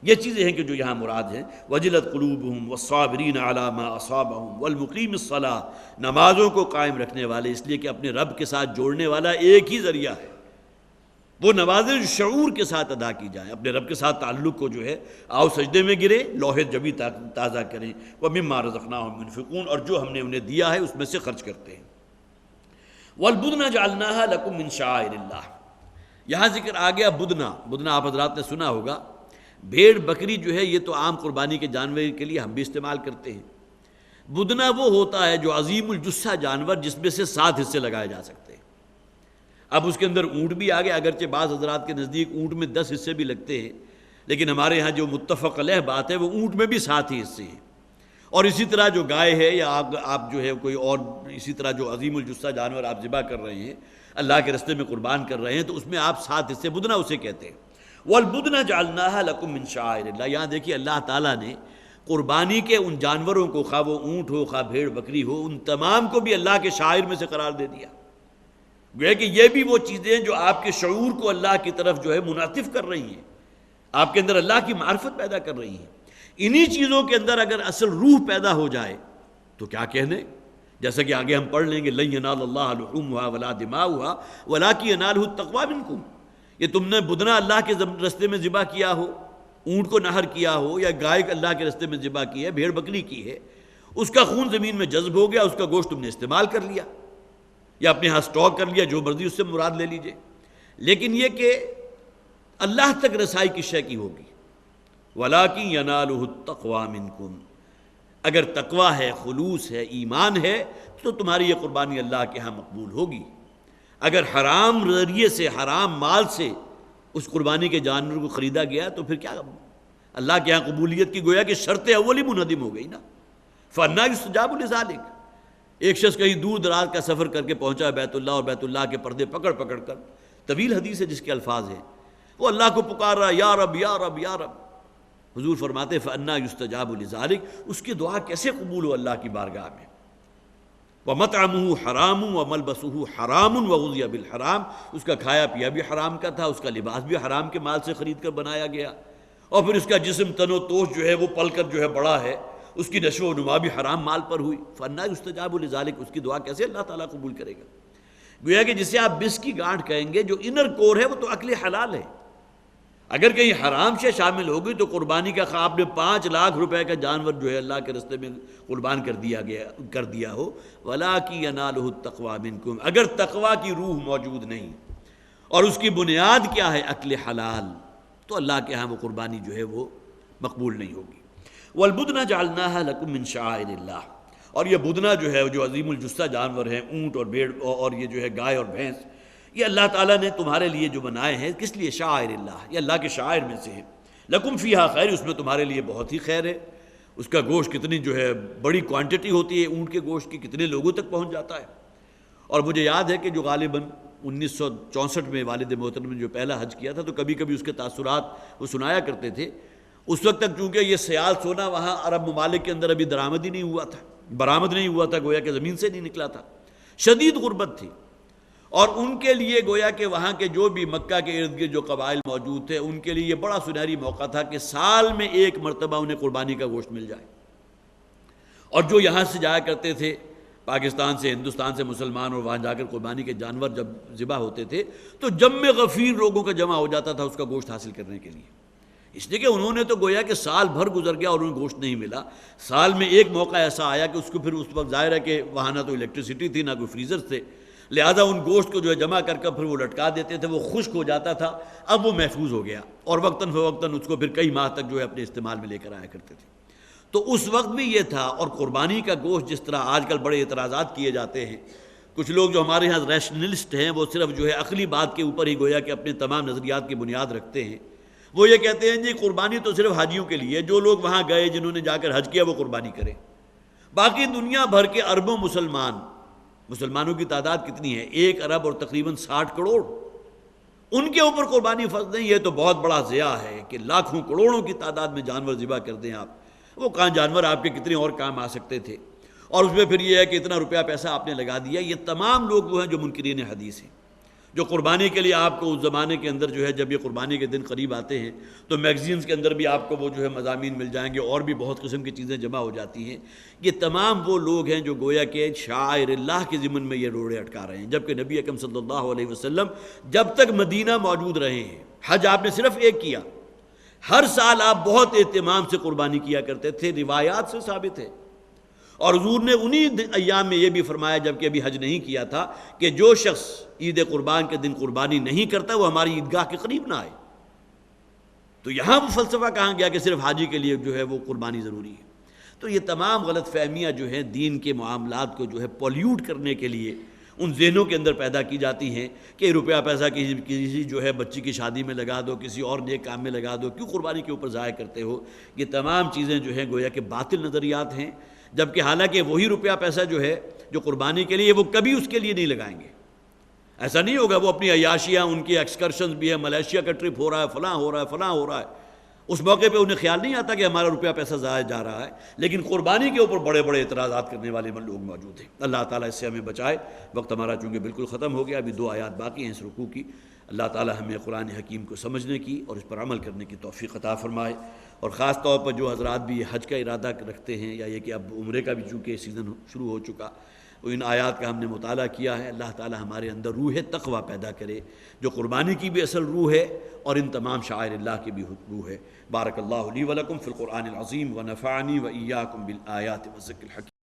یہ چیزیں ہیں کہ جو یہاں مراد ہیں۔ وجلت قلوبہم والصابرین علی ما اصابہم والمقیم الصلاۃ، نمازوں کو قائم رکھنے والے، اس لیے کہ اپنے رب کے ساتھ جوڑنے والا ایک ہی ذریعہ ہے، وہ نمازیں شعور کے ساتھ ادا کی جائیں، اپنے رب کے ساتھ تعلق کو جو ہے آؤ سجدے میں گرے، لوح جبی تازہ کریں، ومما رزقناہم ينفقون، اور جو ہم نے انہیں دیا ہے اس میں سے خرچ کرتے ہیں۔ والبدن جعلناہا لکم من شعائر اللہ، یہاں ذکر آ گیا بدنا۔ بدنا آپ حضرات نے سنا ہوگا، بھیڑ بکری جو ہے یہ تو عام قربانی کے جانور کے لیے ہم بھی استعمال کرتے ہیں۔ بدنا وہ ہوتا ہے جو عظیم الجثہ جانور جس میں سے 7 حصے لگائے جا سکتے ہیں۔ اب اس کے اندر اونٹ بھی آ گیا، اگرچہ بعض حضرات کے نزدیک اونٹ میں 10 حصے بھی لگتے ہیں، لیکن ہمارے ہاں جو متفق علیہ بات ہے وہ اونٹ میں بھی 7 ہی حصے ہیں، اور اسی طرح جو گائے ہے یا آپ جو ہے کوئی اور اسی طرح جو عظیم الجثہ جانور آپ ذبح کر رہے ہیں، اللہ کے رستے میں قربان کر رہے ہیں، تو اس میں آپ 7 حصے بدنا اسے کہتے ہیں۔ والبدن جعلناہا لکم من شعائر اللہ، یہاں دیکھیے اللہ تعالیٰ نے قربانی کے ان جانوروں کو، خواہ وہ اونٹ ہو خواہ بھیڑ بکری ہو، ان تمام کو بھی اللہ کے شعائر میں سے قرار دے دیا۔ گویا کہ یہ بھی وہ چیزیں جو آپ کے شعور کو اللہ کی طرف جو ہے منعطف کر رہی ہیں، آپ کے اندر اللہ کی معرفت پیدا کر رہی ہیں۔ انہی چیزوں کے اندر اگر اصل روح پیدا ہو جائے تو کیا کہنے، جیسا کہ آگے ہم پڑھ لیں گے، لن ینال اللہ لحومها ولا دماؤها ولکن ینالہ التقوی منکم، یہ تم نے بدنا اللہ کے رستے میں ذبح کیا ہو، اونٹ کو نہر کیا ہو، یا گائے اللہ کے رستے میں ذبح کی ہے، بھیڑ بکری کی ہے، اس کا خون زمین میں جذب ہو گیا، اس کا گوشت تم نے استعمال کر لیا یا اپنے ہاں سٹاک کر لیا، جو مرضی اس سے مراد لے لیجئے، لیکن یہ کہ اللہ تک رسائی کس شے کی ہوگی، وَلَٰكِن يَنَالُهُ التَّقْوَىٰ مِنْكُمْ، اگر تقویٰ ہے، خلوص ہے، ایمان ہے، تو تمہاری یہ قربانی اللہ کے ہاں مقبول ہوگی۔ اگر حرام ذریعے سے، حرام مال سے اس قربانی کے جانور کو خریدا گیا تو پھر کیا اللہ کے ہاں قبولیت کی گویا کہ شرط اولی منہدم ہو گئی نا، فَأَنَّىٰ يُسْتَجَابُ لِذَٰلِكَ، ایک شخص کہیں دور دراز کا سفر کر کے پہنچا بیت اللہ، اور بیت اللہ کے پردے پکڑ پکڑ کر، طویل حدیث ہے جس کے الفاظ ہیں، وہ اللہ کو پکار رہا، یا رب یا رب یا رب۔ حضور فرماتے فَأَنَّا يُسْتَجَابُ لِذَلِكَ، اس کی دعا کیسے قبول ہو اللہ کی بارگاہ میں؟ وَمَطْعَمُهُ حَرَامٌ وَمَلْبَسُهُ حَرَامٌ وَغُذِيَ بِالْحَرَامِ، اس کا کھایا پیا بھی حرام کا تھا، اس کا لباس بھی حرام کے مال سے خرید کر بنایا گیا، اور پھر اس کا جسم تن و توش جو ہے وہ پل کر جو ہے بڑا ہے، اس کی نشو و نما بھی حرام مال پر ہوئی۔ فَأَنَّا يُسْتَجَابُ لِذَلِكَ، اس کی دعا کیسے اللہ تعالیٰ قبول کرے گا؟ گویا کہ جسے آپ بس کی گانٹھ کہیں گے، جو انر کور ہے وہ تو عقل حلال ہے۔ اگر کہیں حرام سے شامل ہوگی تو قربانی کا خواہ آپ نے 5 لاکھ روپے کا جانور جو ہے اللہ کے راستے میں قربان کر دیا ہو، وَلَٰكِن يَنَالُهُ التَّقْوَىٰ مِنكُمْ، اگر تقویٰ کی روح موجود نہیں اور اس کی بنیاد کیا ہے عقل حلال، تو اللہ کے ہاں وہ قربانی جو ہے وہ مقبول نہیں ہوگی۔ وَالْبُدْنَ جَعَلْنَاهَا لَكُم مِّن شَعَائِرِ اللَّهِ، اور یہ بدنہ جو ہے جو عظیم الجثہ جانور ہیں، اونٹ اور بھیڑ اور یہ جو ہے گائے اور بھینس، یہ اللہ تعالیٰ نے تمہارے لیے جو بنائے ہیں، کس لیے؟ شعائر اللہ، یہ اللہ کے شعائر میں سے ہیں۔ لکم فیہا خیر، اس میں تمہارے لیے بہت ہی خیر ہے۔ اس کا گوشت کتنی جو ہے بڑی کوانٹٹی ہوتی ہے اونٹ کے گوشت کی، کتنے لوگوں تک پہنچ جاتا ہے۔ اور مجھے یاد ہے کہ جو غالباً 1964 میں والد محترم نے جو پہلا حج کیا تھا، تو کبھی کبھی اس کے تاثرات وہ سنایا کرتے تھے۔ اس وقت تک چونکہ یہ سیال سونا وہاں عرب ممالک کے اندر ابھی درآمد ہی نہیں ہوا تھا، برآمد نہیں ہوا تھا، گویا کہ زمین سے نہیں نکلا تھا، شدید غربت تھی، اور ان کے لیے گویا کہ وہاں کے جو بھی مکہ کے ارد گرد جو قبائل موجود تھے، ان کے لیے یہ بڑا سنہری موقع تھا کہ سال میں ایک مرتبہ انہیں قربانی کا گوشت مل جائے۔ اور جو یہاں سے جایا کرتے تھے پاکستان سے، ہندوستان سے مسلمان، اور وہاں جا کر قربانی کے جانور جب ذبح ہوتے تھے تو جم غفیر لوگوں کا جمع ہو جاتا تھا اس کا گوشت حاصل کرنے کے لیے، اس لیے کہ انہوں نے تو گویا کہ سال بھر گزر گیا اور انہیں گوشت نہیں ملا۔ سال میں ایک موقع ایسا آیا کہ اس کو پھر اس وقت ظاہر ہے کہ وہاں نہ تو الیکٹریسٹی تھی، نہ کوئی فریزر تھے، لہذا ان گوشت کو جو ہے جمع کر کر پھر وہ لٹکا دیتے تھے، وہ خشک ہو جاتا تھا۔ اب وہ محفوظ ہو گیا اور وقتاً فوقتاً اس کو پھر کئی ماہ تک جو ہے اپنے استعمال میں لے کر آیا کرتے تھے۔ تو اس وقت بھی یہ تھا۔ اور قربانی کا گوشت جس طرح آج کل بڑے اعتراضات کیے جاتے ہیں، کچھ لوگ جو ہمارے یہاں ریشنلسٹ ہیں، وہ صرف جو ہے عقلی بات کے اوپر ہی گویا کہ اپنے تمام نظریات کی بنیاد رکھتے ہیں۔ وہ یہ کہتے ہیں جی قربانی تو صرف حاجیوں کے لیے، جو لوگ وہاں گئے، جنہوں نے جا کر حج کیا، وہ قربانی کریں۔ باقی دنیا بھر کے اربوں مسلمانوں کی تعداد کتنی ہے؟ 1 ارب اور تقریباً 60 کروڑ، ان کے اوپر قربانی فرض نہیں۔ یہ تو بہت بڑا ضیاع ہے کہ لاکھوں کروڑوں کی تعداد میں جانور ذبح کر دیں آپ۔ وہ کہاں جانور آپ کے کتنے اور کام آ سکتے تھے، اور اس میں پھر یہ ہے کہ اتنا روپیہ پیسہ آپ نے لگا دیا۔ یہ تمام لوگ وہ ہیں جو منکرین حدیث ہیں، جو قربانی کے لیے آپ کو اس زمانے کے اندر جو ہے جب یہ قربانی کے دن قریب آتے ہیں تو میگزینز کے اندر بھی آپ کو وہ جو ہے مضامین مل جائیں گے، اور بھی بہت قسم کی چیزیں جمع ہو جاتی ہیں۔ یہ تمام وہ لوگ ہیں جو گویا کہ شاعر اللہ کے ضمن میں یہ روڑے اٹکا رہے ہیں، جبکہ نبی اکرم صلی اللہ علیہ وسلم جب تک مدینہ موجود رہے ہیں، حج آپ نے صرف ایک کیا، ہر سال آپ بہت اہتمام سے قربانی کیا کرتے تھے، روایات سے ثابت ہے۔ اور حضور نے انہی ایام میں یہ بھی فرمایا جب کہ ابھی حج نہیں کیا تھا کہ جو شخص عید قربان کے دن قربانی نہیں کرتا وہ ہماری عیدگاہ کے قریب نہ آئے۔ تو یہاں وہ فلسفہ کہاں گیا کہ صرف حاجی کے لیے جو ہے وہ قربانی ضروری ہے؟ تو یہ تمام غلط فہمیاں جو ہیں دین کے معاملات کو جو ہے پولیوٹ کرنے کے لیے ان ذہنوں کے اندر پیدا کی جاتی ہیں کہ روپیہ پیسہ کسی جو ہے بچی کی شادی میں لگا دو، کسی اور نیک کام میں لگا دو، کیوں قربانی کے اوپر ضائع کرتے ہو؟ یہ تمام چیزیں جو ہیں گویا کہ باطل نظریات ہیں، جبکہ حالانکہ وہی روپیہ پیسہ جو ہے جو قربانی کے لیے، وہ کبھی اس کے لیے نہیں لگائیں گے۔ ایسا نہیں ہوگا وہ اپنی عیاشیاں، ان کی ایکسکرشنز بھی ہے، ملیشیا کا ٹرپ ہو رہا ہے، فلاں ہو رہا ہے، فلاں ہو رہا ہے، اس موقع پہ انہیں خیال نہیں آتا کہ ہمارا روپیہ پیسہ ضائع جا رہا ہے، لیکن قربانی کے اوپر بڑے بڑے اعتراضات کرنے والے لوگ موجود ہیں۔ اللہ تعالیٰ اس سے ہمیں بچائے۔ وقت ہمارا چونکہ بالکل ختم ہو گیا، ابھی 2 آیات باقی ہیں اس رکوع کی۔ اللہ تعالیٰ ہمیں قرآن حکیم کو سمجھنے کی اور اس پر عمل کرنے کی توفیق عطا فرمائے۔ اور خاص طور پر جو حضرات بھی حج کا ارادہ رکھتے ہیں، یا یہ کہ اب عمرے کا بھی چونکہ سیزن شروع ہو چکا، ان آیات کا ہم نے مطالعہ کیا ہے، اللہ تعالی ہمارے اندر روح تقویٰ پیدا کرے، جو قربانی کی بھی اصل روح ہے اور ان تمام شعائر اللہ کی بھی روح ہے۔ بارک اللہ لی ولکم فی القرآن العظیم ونفعنی وإیاکم بالآیات والذکر الحکیم۔